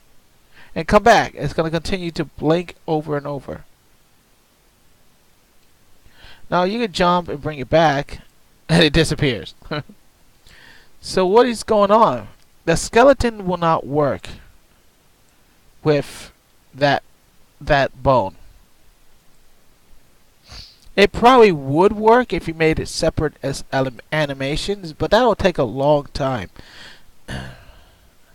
and come back. It's gonna continue to blink over and over. Now you can jump and bring it back, and it disappears. So what is going on? The skeleton will not work with that bone. It probably would work if you made it separate as animations, but that'll take a long time.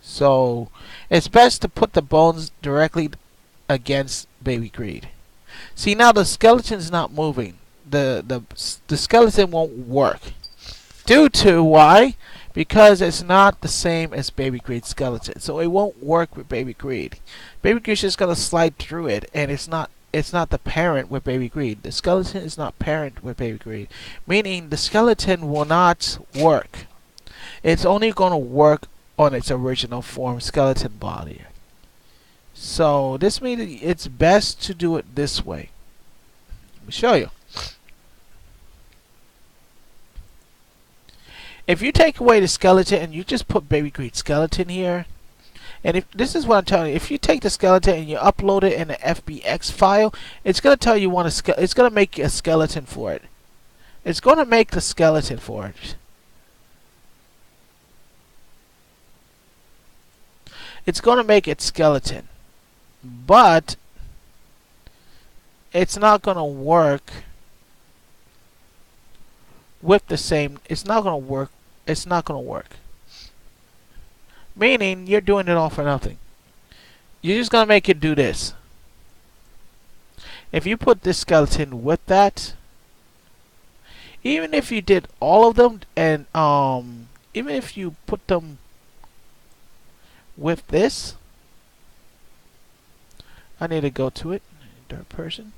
So it's best to put the bones directly against Baby Greed. See, now the skeleton's not moving. The skeleton won't work. Due to why? because it's not the same as Baby Greed's skeleton, so it won't work with Baby Greed. Baby Greed's just gonna slide through it, and it's not the parent with Baby Greed. The skeleton is not parent with Baby Greed, meaning the skeleton will not work. It's only gonna work on its original form skeleton body. So this means it's best to do it this way. Let me show you. If you take away the skeleton and you just put Baby Greed skeleton here, and if this is what I'm telling you, if you take the skeleton and you upload it in an FBX file, it's gonna tell you it's gonna make a skeleton for it. It's gonna make the skeleton for it. It's gonna make it skeleton, but it's not gonna work with the same. It's not gonna work. It's not gonna work. Meaning you're doing it all for nothing. You're just gonna make it do this. If you put this skeleton with that, even if you did all of them, and even if you put them with this, I need to go to it. Third person.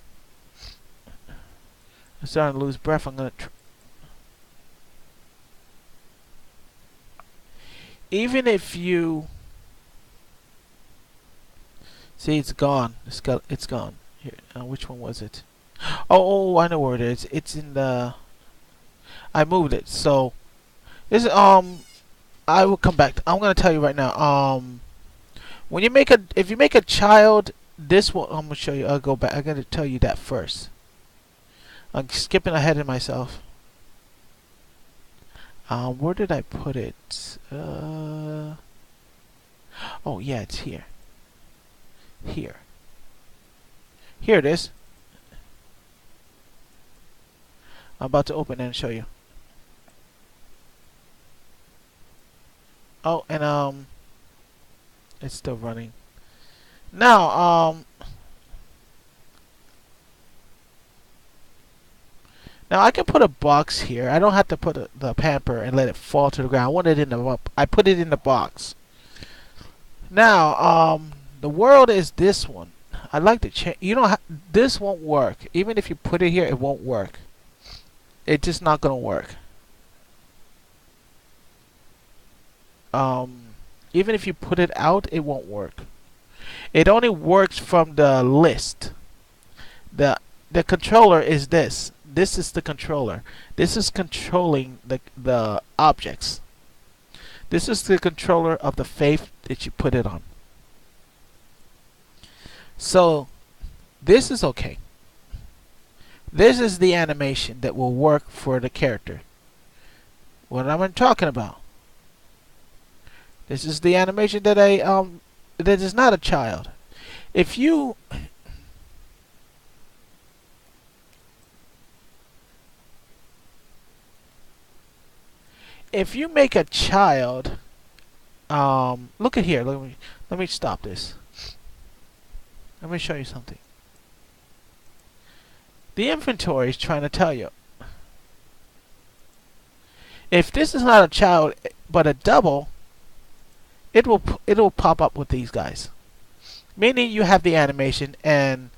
I'm starting to lose breath. I'm gonna. Even if you see, it's gone. It's gone. Here, which one was it? Oh, I know where it is. It's in the. I moved it. So this I will come back. I'm gonna tell you right now. When you make if you make a child, this one I'm gonna show you. I'll go back. I'm gonna tell you that first. I'm skipping ahead of myself. Where did I put it? Oh yeah, it's here. Here it is. I'm about to open it and show you. Oh, and it's still running. Now, now I can put a box here. I don't have to put the pamper and let it fall to the ground. I want it in the. I put it in the box. Now, the world is this one. I'd like to change. You don't. This won't work. Even if you put it here, it won't work. It's just not gonna work. Even if you put it out, it won't work. It only works from the list. The controller is this. This is the controller. This is controlling the objects. This is the controller of the faith that you put it on. So this is okay. This is the animation that will work for the character. What am I talking about? This is the animation that that is not a child. If you make a child, look at here. Let me stop this. Let me show you something. The inventory is trying to tell you. If this is not a child but a double, it will pop up with these guys. Meaning you have the animation, and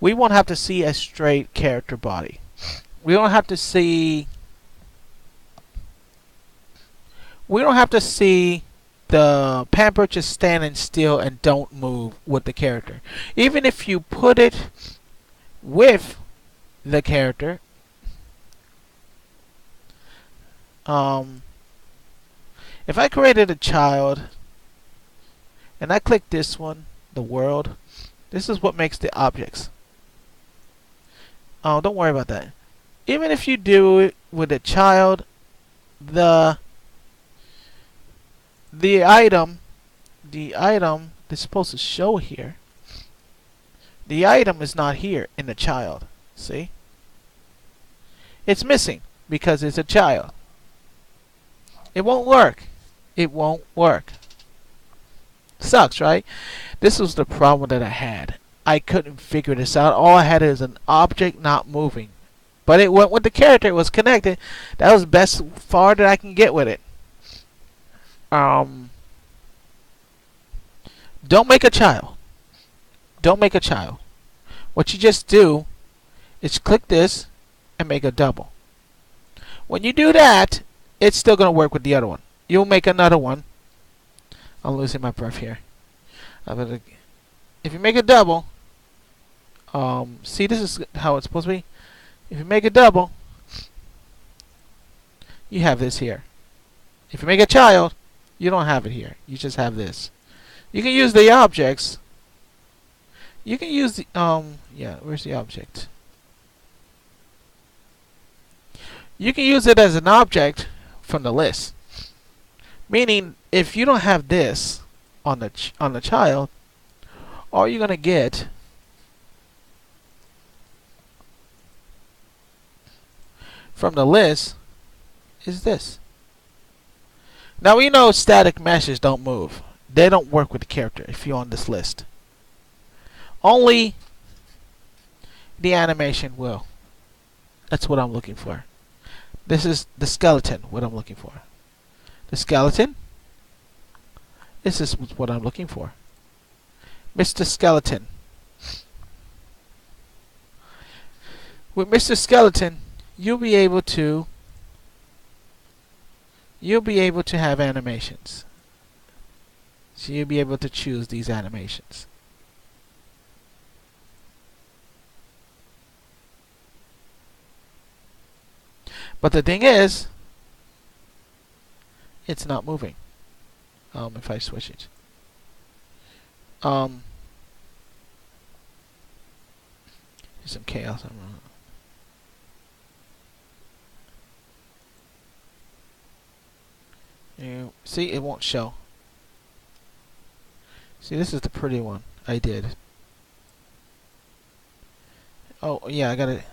we won't have to see a straight character body. We don't have to see. We don't have to see the pamper just standing still and don't move with the character. Even if you put it with the character, if I created a child and I click this one, the world, this is what makes the objects. Oh, don't worry about that. Even if you do it with a child, the item that's supposed to show here, the item is not here in the child. See? It's missing because it's a child. It won't work. It won't work. Sucks, right? This was the problem that I had. I couldn't figure this out. All I had is an object not moving. But it went with the character. It was connected. That was the best far that I can get with it. Um, don't make a child. Don't make a child. What you just do is click this and make a double. When you do that, it's still going to work with the other one. You'll make another one. I'm losing my breath here. If you make a double, see, this is how it's supposed to be. If you make a double, you have this here. If you make a child, you don't have it here. You just have this. You can use the objects. You can use the yeah, where's the object? You can use it as an object from the list. Meaning, if you don't have this on the child, all you're gonna get from the list is this. Now we know static meshes don't move. They don't work with the character if you're on this list. Only the animation will. That's what I'm looking for. This is the skeleton, what I'm looking for. The skeleton. This is what I'm looking for. Mr. Skeleton. With Mr. Skeleton, you'll be able to have animations. So you'll be able to choose these animations. But the thing is, it's not moving. If I switch it. There's some chaos. You see, it won't show. See, this is the pretty one I did. Oh, yeah, I got it.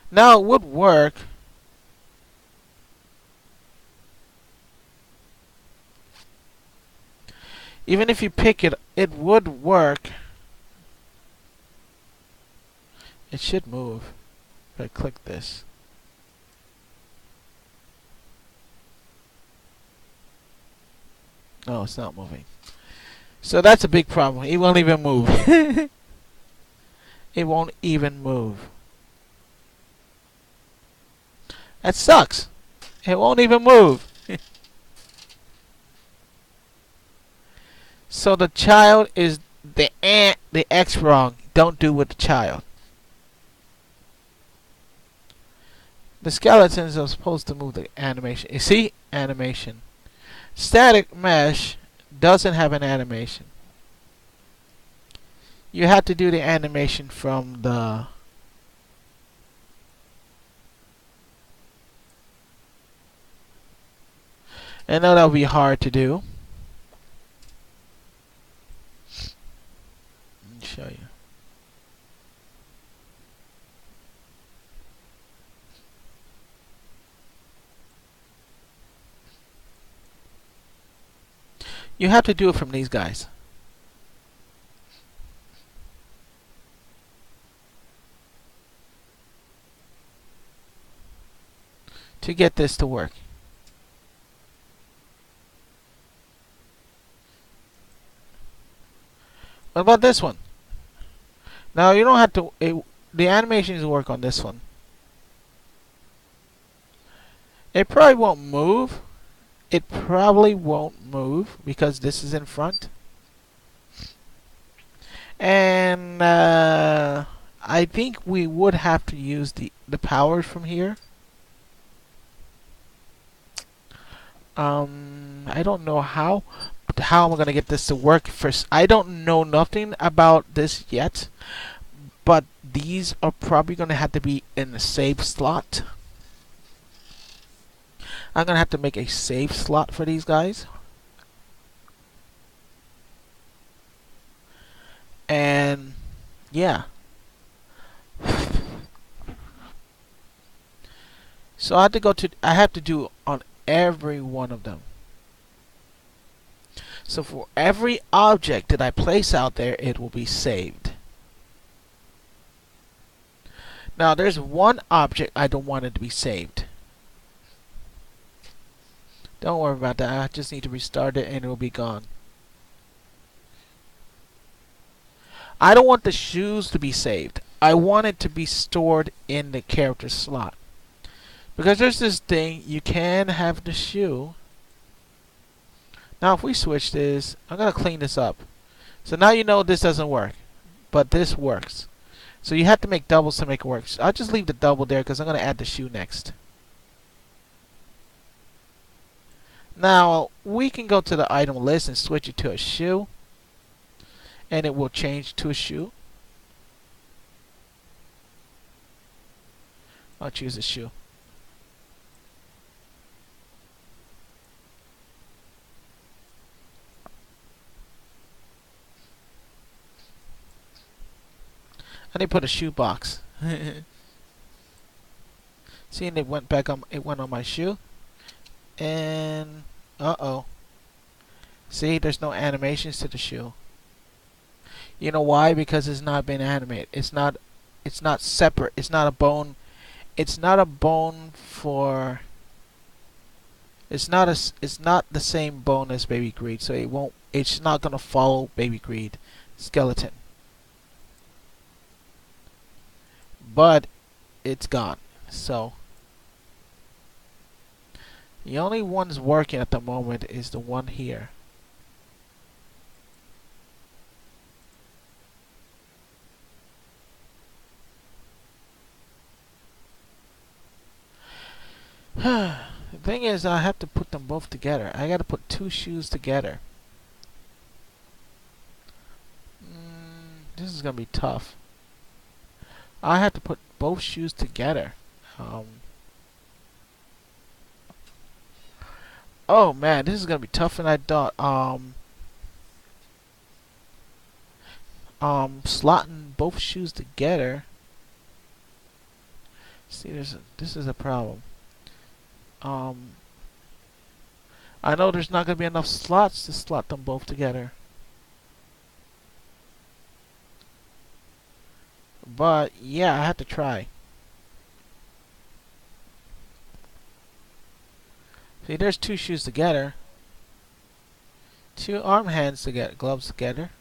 Now it would work. Even if you pick it, it would work. It should move. If I click this. No, it's not moving. So that's a big problem. It won't even move. It won't even move. That sucks. It won't even move. So the child is the X wrong. Don't do with the child. The skeletons are supposed to move the animation. You see? Animation. Static mesh doesn't have an animation. You have to do the animation from the I know that'll be hard to do. Let me show you. You have to do it from these guys. To get this to work. What about this one? Now you don't have to. The animations work on this one. It probably won't move. It probably won't move because this is in front. And I think we would have to use the powers from here. I don't know how I'm gonna get this to work. First, I don't know nothing about this yet, but these are probably gonna have to be in the save slot. I'm gonna have to make a save slot for these guys. And yeah. So I have to do on every one of them. So for every object that I place out there, it will be saved. Now there's one object I don't want it to be saved. Don't worry about that. I just need to restart it and it'll be gone. I don't want the shoes to be saved. I want it to be stored in the character slot. Because there's this thing, you can have the shoe. Now if we switch this, I'm going to clean this up. So now you know this doesn't work. But this works. So you have to make doubles to make it work. So I'll just leave the double there because I'm going to add the shoe next. Now we can go to the item list and switch it to a shoe. And it will change to a shoe. I'll choose a shoe. I need to put a shoe box. See, and it went back on. It went on my shoe. And uh-oh. See, there's no animations to the shoe. You know why? Because it's not been animated. It's not separate. It's not a bone. It's not a bone for. It's not the same bone as Baby Greed, so it won't. It's not gonna follow Baby Greed skeleton. But it's gone. So the only one's working at the moment is the one here. The thing is, I have to put them both together. I gotta put two shoes together. This is gonna be tough. I have to put both shoes together. Oh man, this is gonna be tougher than I thought. Slotting both shoes together. See, this is a problem. I know there's not gonna be enough slots to slot them both together. But yeah, I have to try. See, there's two shoes together. Two arm hands together, gloves together.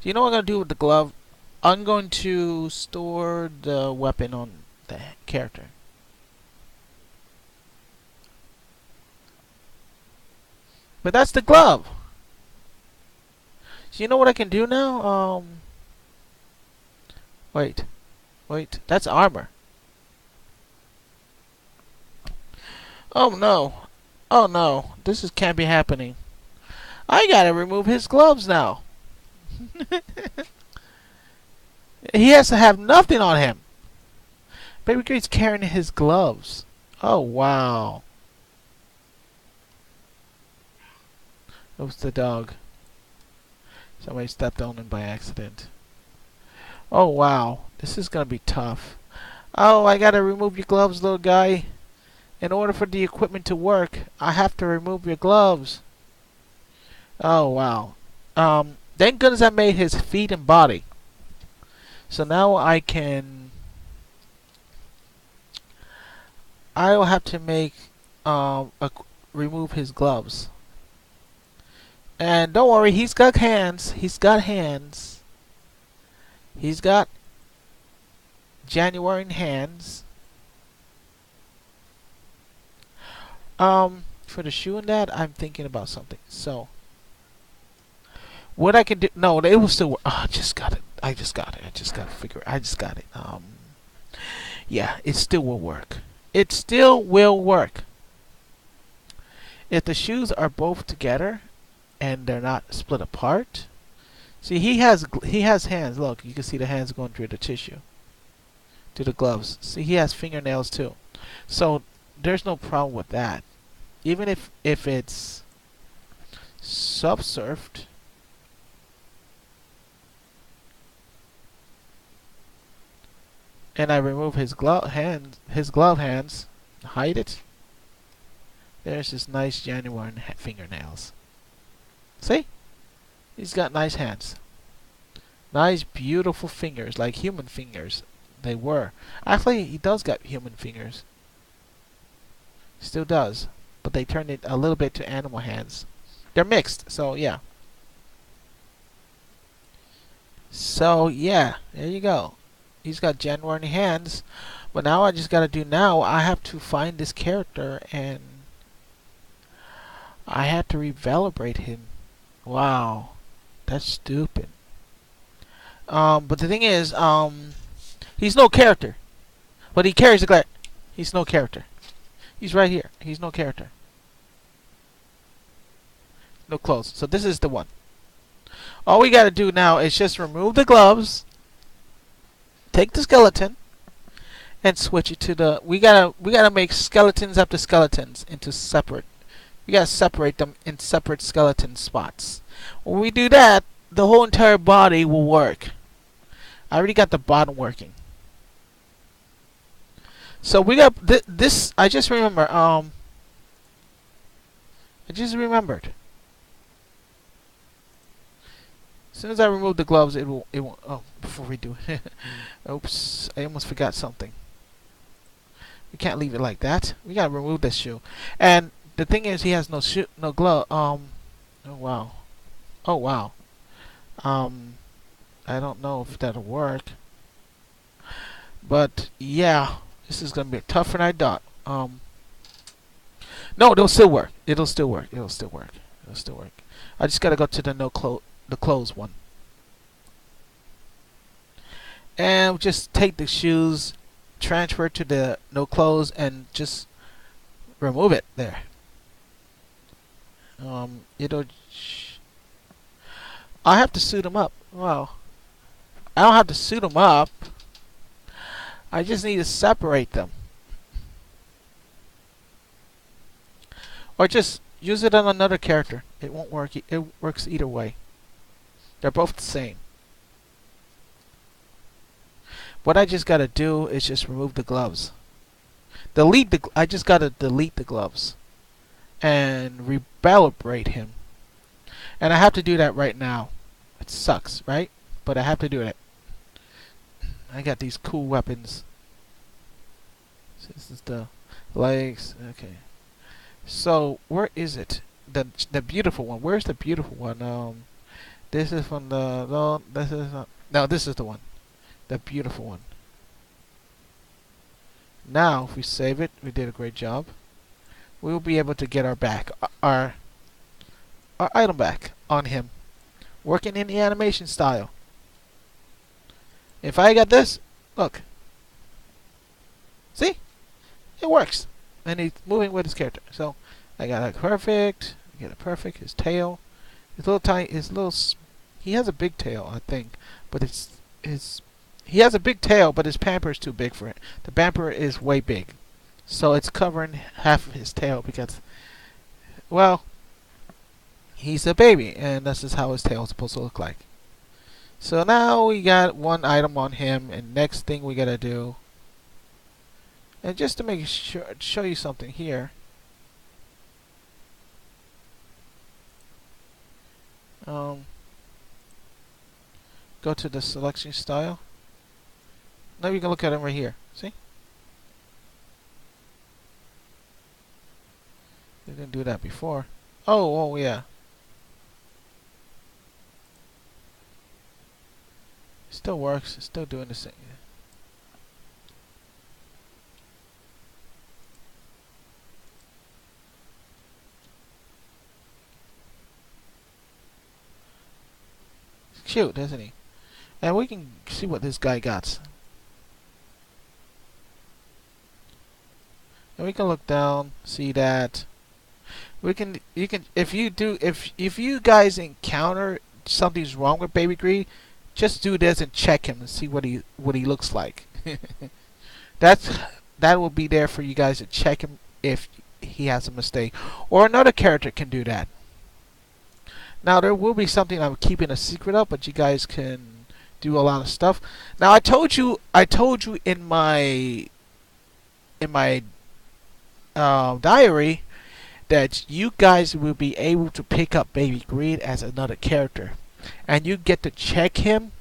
So you know what I'm gonna do with the glove? I'm going to store the weapon on the character. But that's the glove. So you know what I can do now? Wait, that's armor. Oh no, this can't be happening. I gotta remove his gloves now. He has to have nothing on him. Baby Greed's carrying his gloves. Oh wow. It was the dog. Somebody stepped on him by accident. Oh wow, this is gonna be tough. Oh, I gotta remove your gloves, little guy. In order for the equipment to work, I have to remove your gloves. Oh wow. Thank goodness I made his feet and body. So now I will have to make remove his gloves. And don't worry, he's got hands. He's got hands. He's got January hands. For the shoe and that, I'm thinking about something. So, what I can do? No, it will still work. Oh, I just got it. I just got to figure it. I just got it. Yeah, it still will work. It still will work. If the shoes are both together and they're not split apart. See, he has hands. Look, you can see the hands going through the tissue, to the gloves. See, he has fingernails too. So there's no problem with that. Even if it's subsurfed, and I remove his glove hands, hide it. There's his nice genuine fingernails. See? He's got nice hands. Nice, beautiful fingers, like human fingers. They were. Actually, he does got human fingers. Still does. but they turned it a little bit to animal hands. They're mixed, so yeah. So yeah, there you go. He's got January hands, but now I just gotta do now. I have to find this character and I have to recalibrate him. Wow, that's stupid. But the thing is, he's no character, but he carries a glare. He's no character. He's right here. He's no character. No clothes. So this is the one. All we gotta do now is just remove the gloves, take the skeleton, and switch it to the. We gotta make skeletons after skeletons into separate. We gotta separate them in separate skeleton spots. When we do that, the whole entire body will work. I already got the bottom working. So we got this. I just remember. I just remembered. As soon as I remove the gloves, it will. Oh, before we do it, oops! I almost forgot something. We can't leave it like that. We gotta remove this shoe. And the thing is, he has no shoe, no glove. Oh wow. Oh wow. I don't know if that'll work. But yeah, this is gonna be tougher than I thought. No, it'll still work. It'll still work. It'll still work. It'll still work. I just gotta go to the the clothes one. And just take the shoes, transfer to the no clothes, and just remove it there. It'll. I have to suit them up. Wow. I don't have to suit them up. I just need to separate them. Or just use it on another character. It won't work. It works either way. They're both the same. What I just gotta do is just remove the gloves. I just gotta delete the gloves and recalibrate him. And I have to do that right now. It sucks, right? But I have to do it. I got these cool weapons. This is the legs. Okay. So where is it? The beautiful one. Where's the beautiful one? This is from the. No, this is not. No, this is the one. The beautiful one. Now, if we save it, we did a great job. We will be able to get our item back on him, working in the animation style. If I got this, look. See? It works. And he's moving with his character. So, I got it perfect. I get it perfect. His tail. His little tiny, he has a big tail, I think. But he has a big tail, but his pamper is too big for it. The pamper is way big. So it's covering half of his tail because, well, he's a baby. And this is how his tail is supposed to look like. So now we got one item on him. And next thing we gotta do, and just to make sure, show you something here. Go to the selection style. Now you can look at him right here. See? We didn't do that before. Oh yeah. Still works. It's still doing the same. It's cute, isn't he? And we can see what this guy got. And we can look down, see that you can if you guys encounter something's wrong with Baby Greed, just do this and check him and see what he looks like. That will be there for you guys to check him if he has a mistake, or another character can do that. Now there will be something I'm keeping a secret of, but you guys can do a lot of stuff. Now I told you in my diary that you guys will be able to pick up Baby Greed as another character, and you get to check him,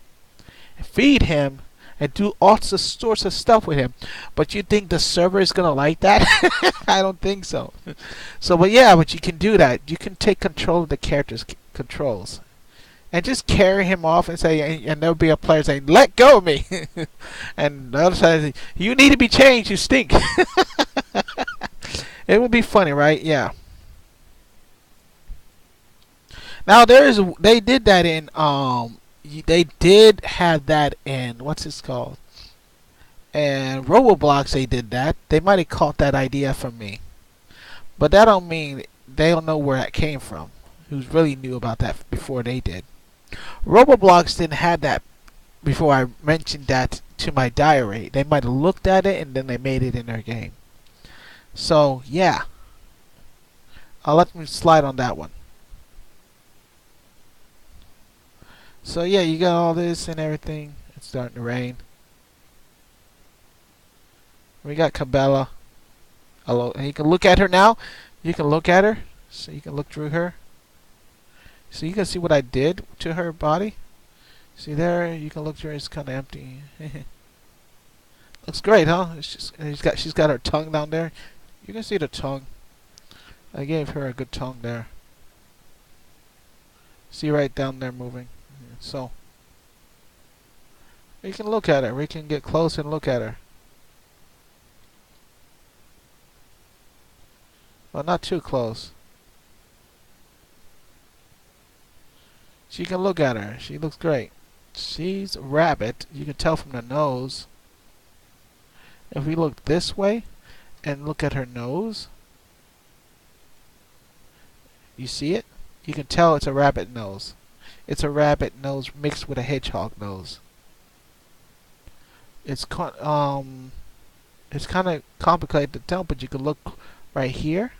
feed him, and do all sorts of stuff with him. But you think the server is gonna like that? I don't think so. So, but yeah, but you can do that. You can take control of the character's controls and just carry him off and say, and there'll be a player saying, "Let go of me," and the other side, "You need to be changed. You stink." It would be funny, right? Yeah. Now they did that in they did have that in what's this called? And Roblox they did that. They might have caught that idea from me, but that don't mean they don't know where that came from. Who's really knew about that before they did? Roblox didn't have that before I mentioned that to my diary. They might have looked at it and then they made it in their game. So yeah, I'll let me slide on that one. So yeah, you got all this and everything. It's starting to rain. We got Cabela. Hello, and you can look at her now. You can look at her, so you can look through her. So you can see what I did to her body. See there, you can look through. It's kind of empty. Looks great, huh? She's got her tongue down there. You can see the tongue. I gave her a good tongue there. See right down there moving. So we can look at her. We can get close and look at her. Well, not too close. So you can look at her. She looks great. She's a rabbit. You can tell from the nose. If we look this way and look at her nose, you see it? You can tell it's a rabbit nose. It's a rabbit nose mixed with a hedgehog nose. It's kind of complicated to tell, but you can look right here.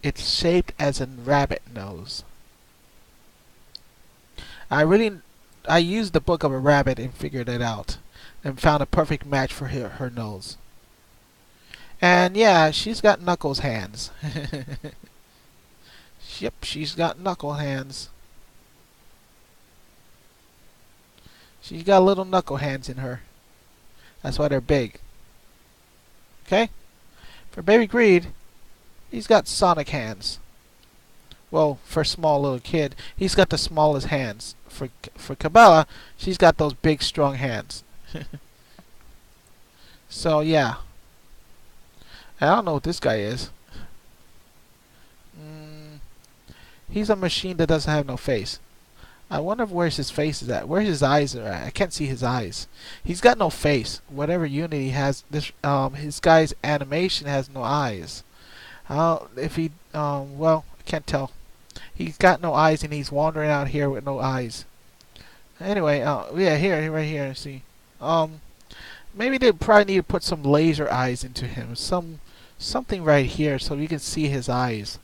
It's shaped as a rabbit nose. I used the book of a rabbit and figured it out, and found a perfect match for her nose. And yeah, she's got knuckles hands. Yep, she's got knuckle hands. She's got little knuckle hands in her. That's why they're big. Okay? For Baby Greed, he's got Sonic hands. Well, for a small little kid, he's got the smallest hands. For Cabela, she's got those big, strong hands. So, yeah. I don't know what this guy is. He's a machine that doesn't have no face. I wonder where's his face is at. Where's his eyes are at? I can't see his eyes. He's got no face. Whatever Unity has, this his guy's animation has no eyes. If he well, I can't tell. He's got no eyes and he's wandering out here with no eyes. Anyway, yeah, here, right here. See, maybe they probably need to put some laser eyes into him. Something right here so you can see his eyes.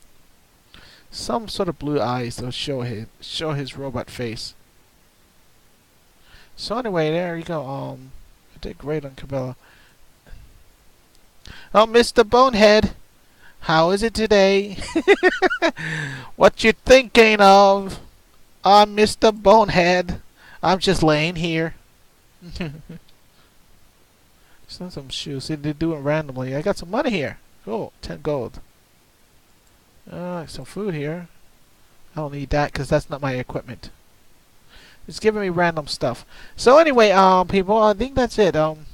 Some sort of blue eyes that'll show his robot face. So anyway, there you go. I did great on Cabela. Oh, Mr. Bonehead, how is it today? What you thinking of? I'm Mr. Bonehead. I'm just laying here. Some shoes. See, they do it randomly. I got some money here. Cool, 10 gold. Some food here. I don't need that because that's not my equipment. It's giving me random stuff. So anyway, people, I think that's it. Don't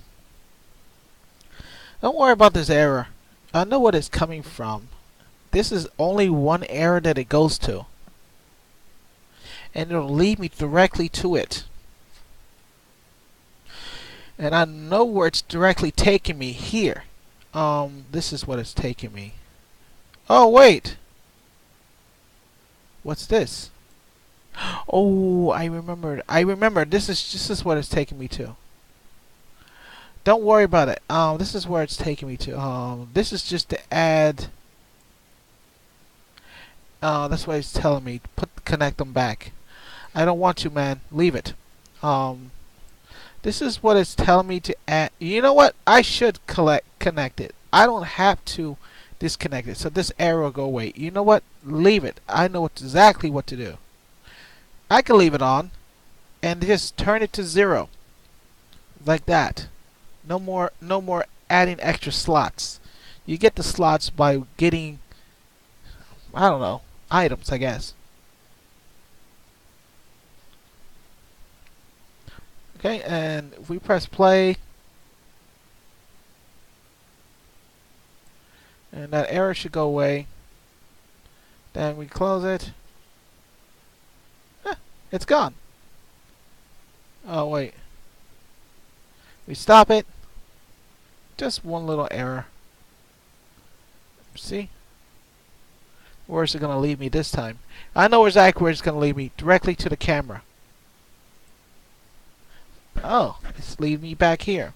worry about this error. I know what it's coming from. This is only one error that it goes to, and it'll lead me directly to it. And I know where it's directly taking me here. This is what it's taking me. Oh wait. What's this? Oh, I remembered. This is what it's taking me to. Don't worry about it. This is where it's taking me to. This is just to add. That's what it's telling me. Connect them back. I don't want to, man. Leave it. This is what it's telling me to add. You know what? I should connect it. I don't have to disconnect it. So this arrow will go away. You know what? Leave it. I know exactly what to do. I can leave it on and just turn it to 0. like that. No more adding extra slots. You get the slots by getting, I don't know, items, I guess. Okay, and if we press play, and that error should go away. Then we close it. It's gone. Oh wait. We stop it. Just one little error. See? Where's it gonna lead me this time? I know exactly where it's gonna lead me. Directly to the camera. Oh, it's leading me back here.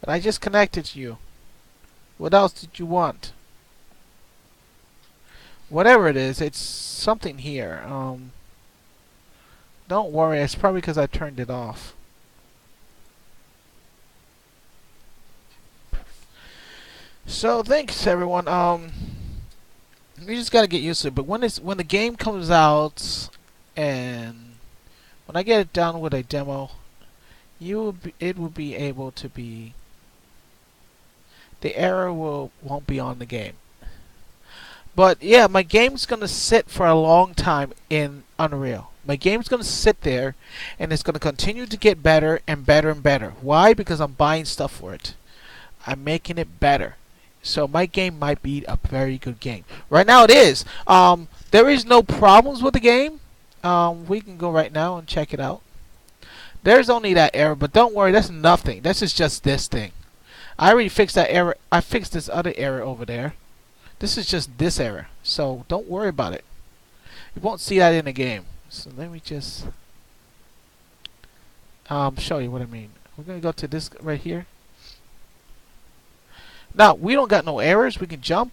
But I just connected to you. What else did you want? Whatever it is, it's something here. Don't worry, it's probably because I turned it off. So thanks everyone. We just gotta get used to it. But when the game comes out, and when I get it done with a demo, it will be able to be. The error won't be on the game. But yeah, my game's gonna sit for a long time in Unreal. My game's gonna sit there, and it's gonna continue to get better and better and better. Why? Because I'm buying stuff for it. I'm making it better. So my game might be a very good game. Right now it is. There is no problems with the game. We can go right now and check it out. There's only that error, but don't worry, that's nothing. This is just this thing. I already fixed that error. I fixed this other error over there. This is just this error. So don't worry about it. You won't see that in the game. So let me just show you what I mean. We're going to go to this right here. Now, we don't got no errors. We can jump.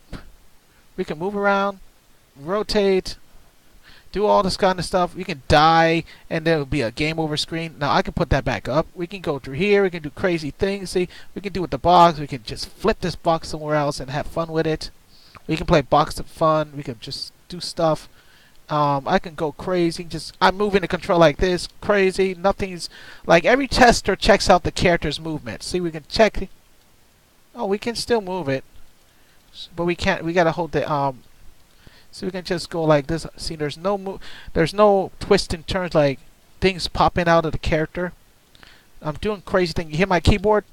We can move around, rotate, do all this kind of stuff. We can die, and there will be a game over screen. Now, I can put that back up. We can go through here. We can do crazy things. See, we can do with the box. We can just flip this box somewhere else and have fun with it. We can play box of fun. We can just do stuff. I can go crazy. I'm moving the control like this. Crazy. Nothing's like every tester checks out the character's movement. See, we can check. Oh, we can still move it, but we can't. We gotta hold the So we can just go like this. See, there's no twists and turns like things popping out of the character. I'm doing crazy things. You hear my keyboard?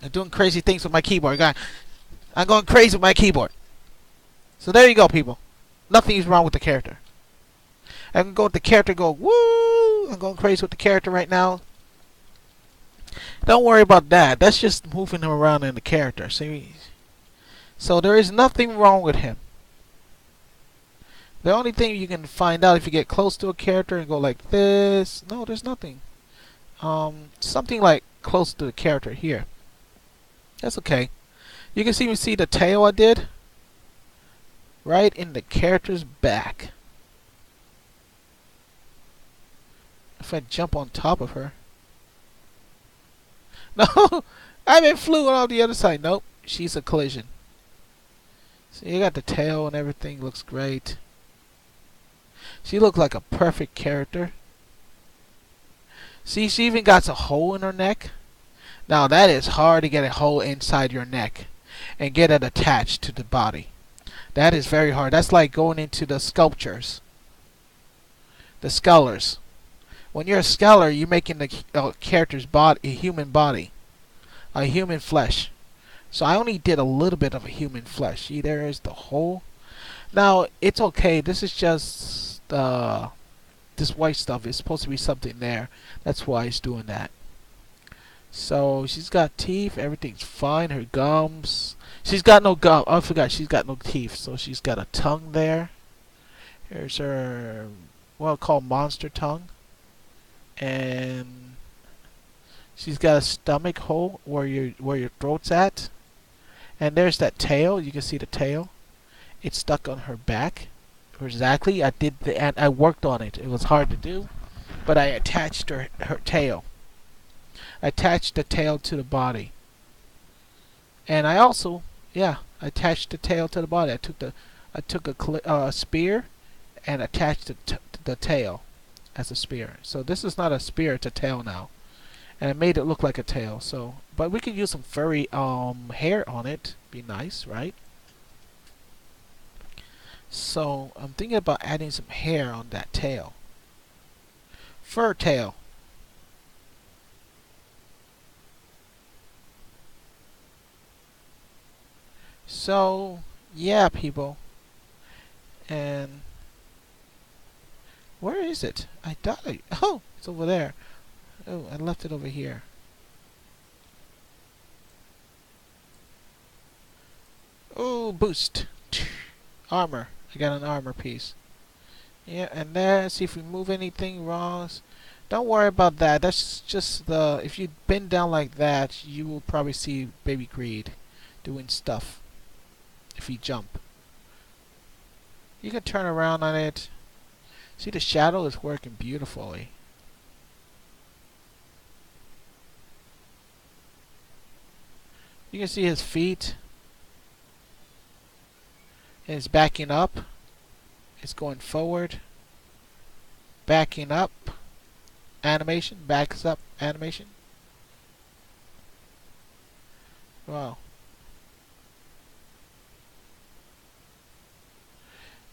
I'm doing crazy things with my keyboard. I'm going crazy with my keyboard. So there you go, people. Nothing's wrong with the character. I can go with the character. Go woo! I'm going crazy with the character right now. Don't worry about that. That's just moving him around in the character. See? So there is nothing wrong with him. The only thing you can find out if you get close to a character and go like this. No, there's nothing. Something like close to the character here. That's okay. You can see the tail I did right in the character's back. If I jump on top of her. No, I haven't flew on the other side. Nope, she's a collision. So you got the tail and everything looks great. She looks like a perfect character. See, she even got a hole in her neck. Now that is hard to get a hole inside your neck and get it attached to the body. That is very hard. That's like going into the sculptures. The scholars. When you're a scholar, you're making the character's body, a human body. A human flesh. So I only did a little bit of a human flesh. See, there is the hole. Now, it's okay. This is just, this white stuff is supposed to be something there. That's why it's doing that. So, she's got teeth. Everything's fine. Her gums. She's got no gum. Oh, I forgot. She's got no teeth. So, she's got a tongue there. Here's her, what I call monster tongue. And she's got a stomach hole where your throat's at. And there's that tail. You can see the tail. It's stuck on her back. Exactly. And I worked on it. It was hard to do, but I attached her tail. I attached the tail to the body. And I also, attached the tail to the body. I took a spear and attached the tail. as a spear. So this is not a spear, it's a tail now. And it made it look like a tail. So, but we could use some furry hair on it. Be nice, right? So I'm thinking about adding some hair on that tail. Fur tail. So yeah, people. And where is it? I thought oh, it's over there. Oh, I left it over here. Oh, boost. Armor. I got an armor piece. Yeah, and there, see if we move anything wrong. Don't worry about that. That's just the... If you bend down like that, you will probably see Baby Greed doing stuff. If you jump. You can turn around on it. See, the shadow is working beautifully. You can see his feet. And it's backing up. It's going forward. Backing up. Animation. Backs up. Animation. Wow.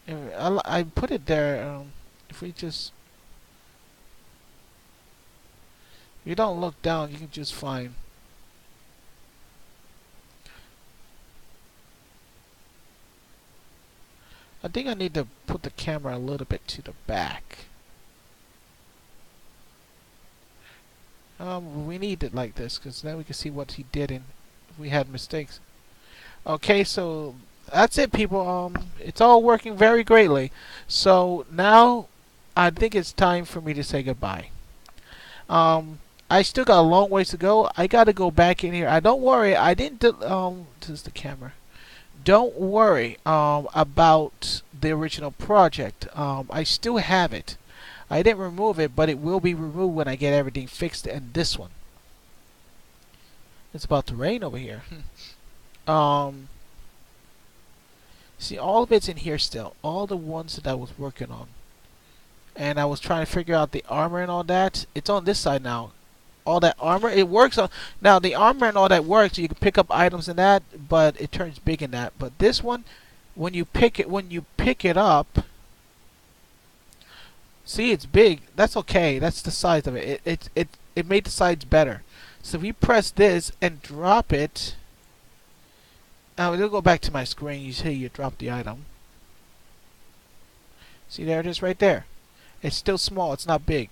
Anyway, I put it there. If we just... If you don't look down, you can just find... I think I need to put the camera a little bit to the back. We need it like this, because then we can see what he did and if we had mistakes. Okay, so that's it, people. It's all working very greatly. So now I think it's time for me to say goodbye. I still got a long ways to go. I got to go back in here. I don't worry. I didn't. This is the camera. Don't worry about the original project. I still have it. I didn't remove it, but it will be removed when I get everything fixed in this one. It's about to rain over here. See, all of it's in here still. All the ones that I was working on. And I was trying to figure out the armor and all that. It's on this side now. All that armor, it works on... Now, the armor and all that works. You can pick up items in that, but it turns big in that. But this one, when you pick it up... See, it's big. That's okay. That's the size of it. It made the sides better. So if you press this and drop it... Now, it'll go back to my screen. You see, you drop the item. See, there it is right there. It's still small. It's not big.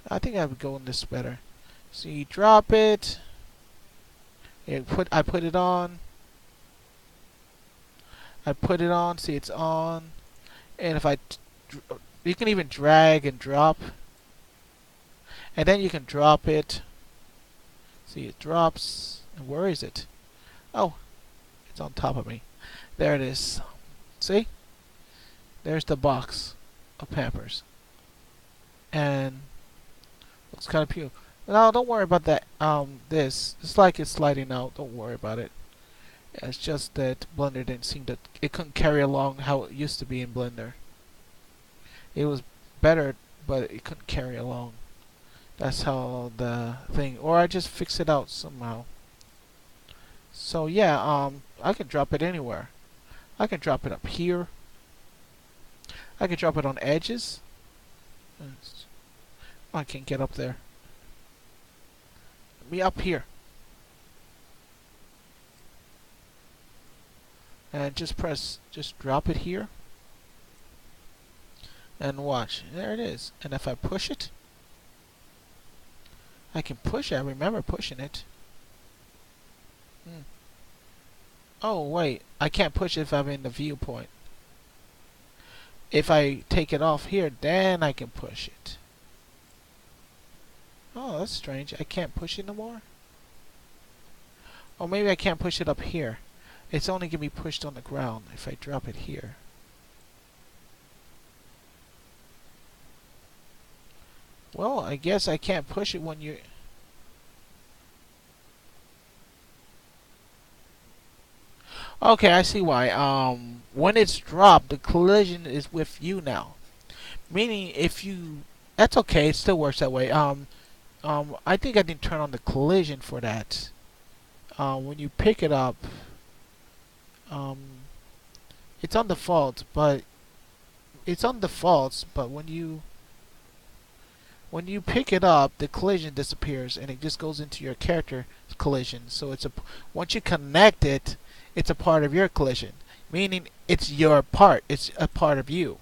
I think I would go in this better. So you drop it. I put it on. I put it on. See, it's on. And if you can even drag and drop. And then you can drop it. See, it drops. And where is it? Oh, it's on top of me. There it is. See? There's the box of Pampers. And looks kind of cute. No, don't worry about that. It's like it's sliding out. Don't worry about it. It's just that Blender didn't seem that it couldn't carry along how it used to be in Blender. It was better, but it couldn't carry along. That's how the thing. Or I just fix it out somehow. So yeah, I can drop it anywhere. I can drop it up here. I can drop it on edges. I can't get up there. Me up here. And just drop it here. And watch. There it is. And if I push it, I can push it. I remember pushing it. Oh, wait. I can't push it if I'm in the viewpoint. If I take it off here, then I can push it. Oh, that's strange. I can't push it no more? Or maybe I can't push it up here. It's only going to be pushed on the ground if I drop it here. Well, I guess I can't push it when you... Okay, I see why. When it's dropped, the collision is with you now. Meaning, if you, that's okay. It still works that way. I think I didn't turn on the collision for that. When you pick it up, um, it's on default, but when you pick it up, the collision disappears and it just goes into your character collision. So it's a once you connect it, it's a part of your collision, meaning it's your part. It's a part of you.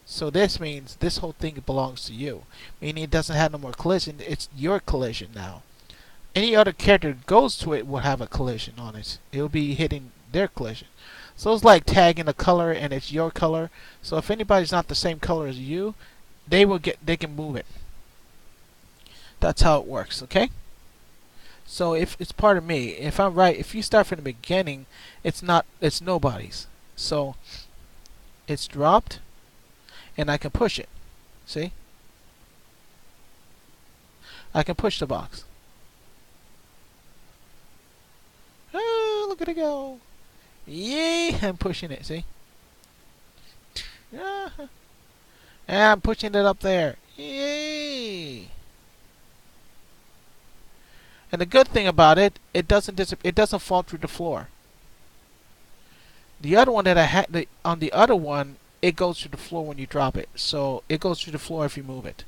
So this means this whole thing belongs to you, meaning it doesn't have no more collision. It's your collision now. Any other character that goes to it will have a collision on it. It'll be hitting their collision. So it's like tagging a color and it's your color. So if anybody's not the same color as you, they can move it. That's how it works, okay? So if it's part of me, if I'm right, if you start from the beginning, it's nobody's. So it's dropped and I can push it. See? I can push the box. Oh, look at it go. Yay, I'm pushing it, see? Yeah. And I'm pushing it up there. Yay. And the good thing about it, it doesn't fall through the floor. The other one that I had, on the other one, it goes through the floor when you drop it. So it goes through the floor if you move it.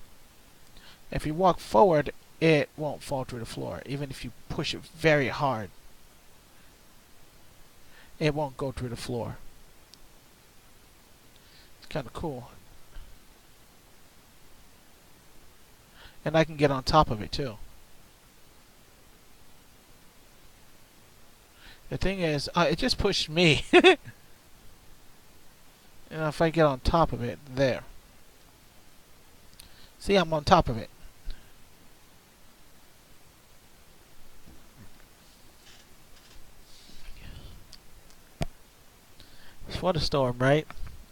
If you walk forward, it won't fall through the floor. Even if you push it very hard, it won't go through the floor. It's kind of cool. And I can get on top of it too. The thing is, it just pushed me. And if I get on top of it, there. See, I'm on top of it. It's for the storm, right?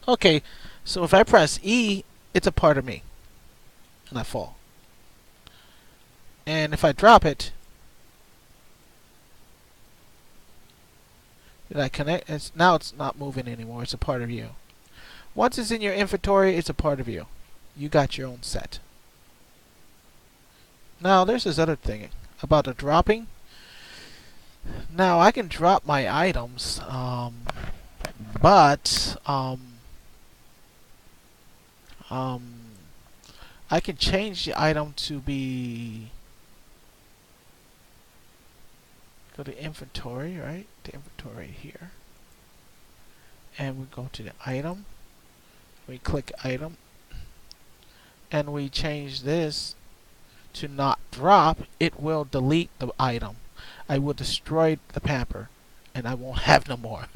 Okay, so if I press E, it's a part of me. And I fall. And if I drop it, did I connect? Now it's not moving anymore. It's a part of you. Once it's in your inventory, it's a part of you. You got your own set. Now, there's this other thing about the dropping. Now, I can drop my items, but I can change the item to be, go to inventory, right? The inventory here. And we go to the item. We click item. And we change this to not drop. It will delete the item. I will destroy the pamper. And I won't have no more.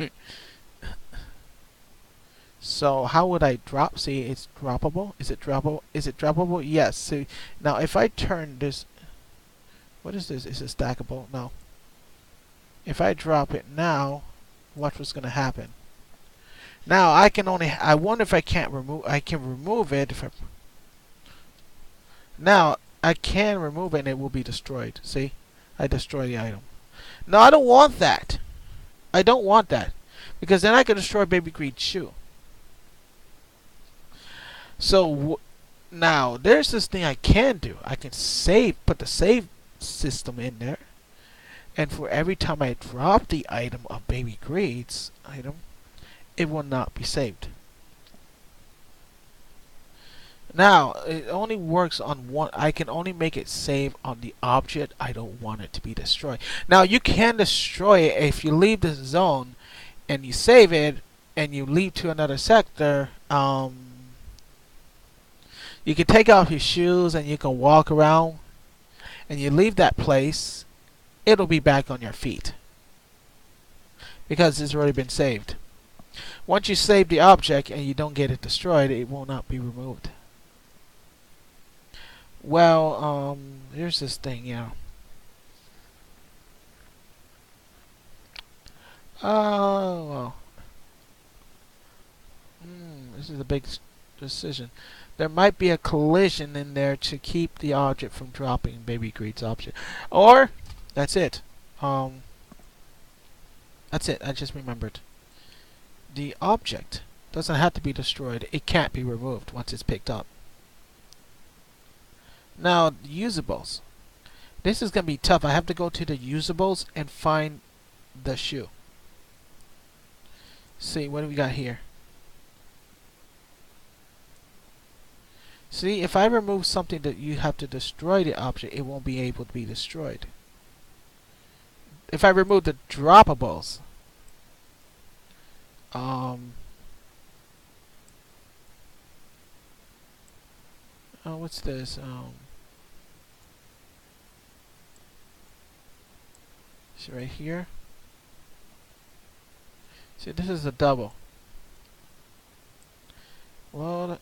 So how would I drop? See, it's droppable. Is it droppable? Is it droppable? Yes. See, now if I turn this, what is this? Is it stackable? No. If I drop it now, watch what's going to happen. Now I can only. I wonder if I can't remove. I can remove it. If I. Now I can remove it and it will be destroyed. See, I destroy the item. No, I don't want that. I don't want that because then I can destroy Baby Greed's shoe. So now there's this thing I can do. I can save, put the save system in there, and for every time I drop the item of Baby Greed's item, it will not be saved. Now it only works on one. I can only make it save on the object. I don't want it to be destroyed. Now you can destroy it if you leave the zone and you save it and you leave to another sector. You can take off your shoes and you can walk around and you leave that place, it'll be back on your feet because it's already been saved. Once you save the object and you don't get it destroyed, it will not be removed. Well, here's this thing, yeah. Oh, well. This is a big decision. There might be a collision in there to keep the object from dropping Baby Greed's object. Or, that's it. That's it, I just remembered. The object Doesn't have to be destroyed. It can't be removed once it's picked up. Now, usables. This is going to be tough. I have to go to the usables and find the shoe. See, what do we got here? See, if I remove something that you have to destroy the object, it won't be able to be destroyed. If I remove the droppables, oh, what's this? See right here. See, this is a double. Well,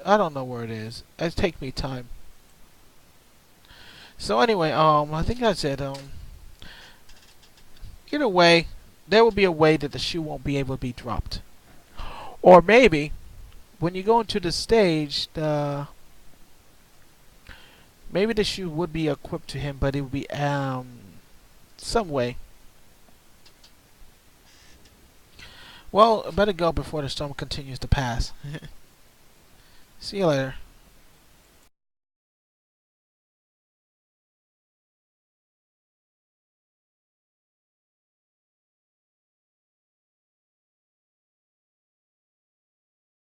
I don't know where it is. It takes me time. So anyway, I think that's it. Either way, there will be a way that the shoe won't be able to be dropped. Or maybe, when you go into the stage, maybe the shoe would be equipped to him, but it would be some way. Well, I better go before the storm continues to pass. See you later.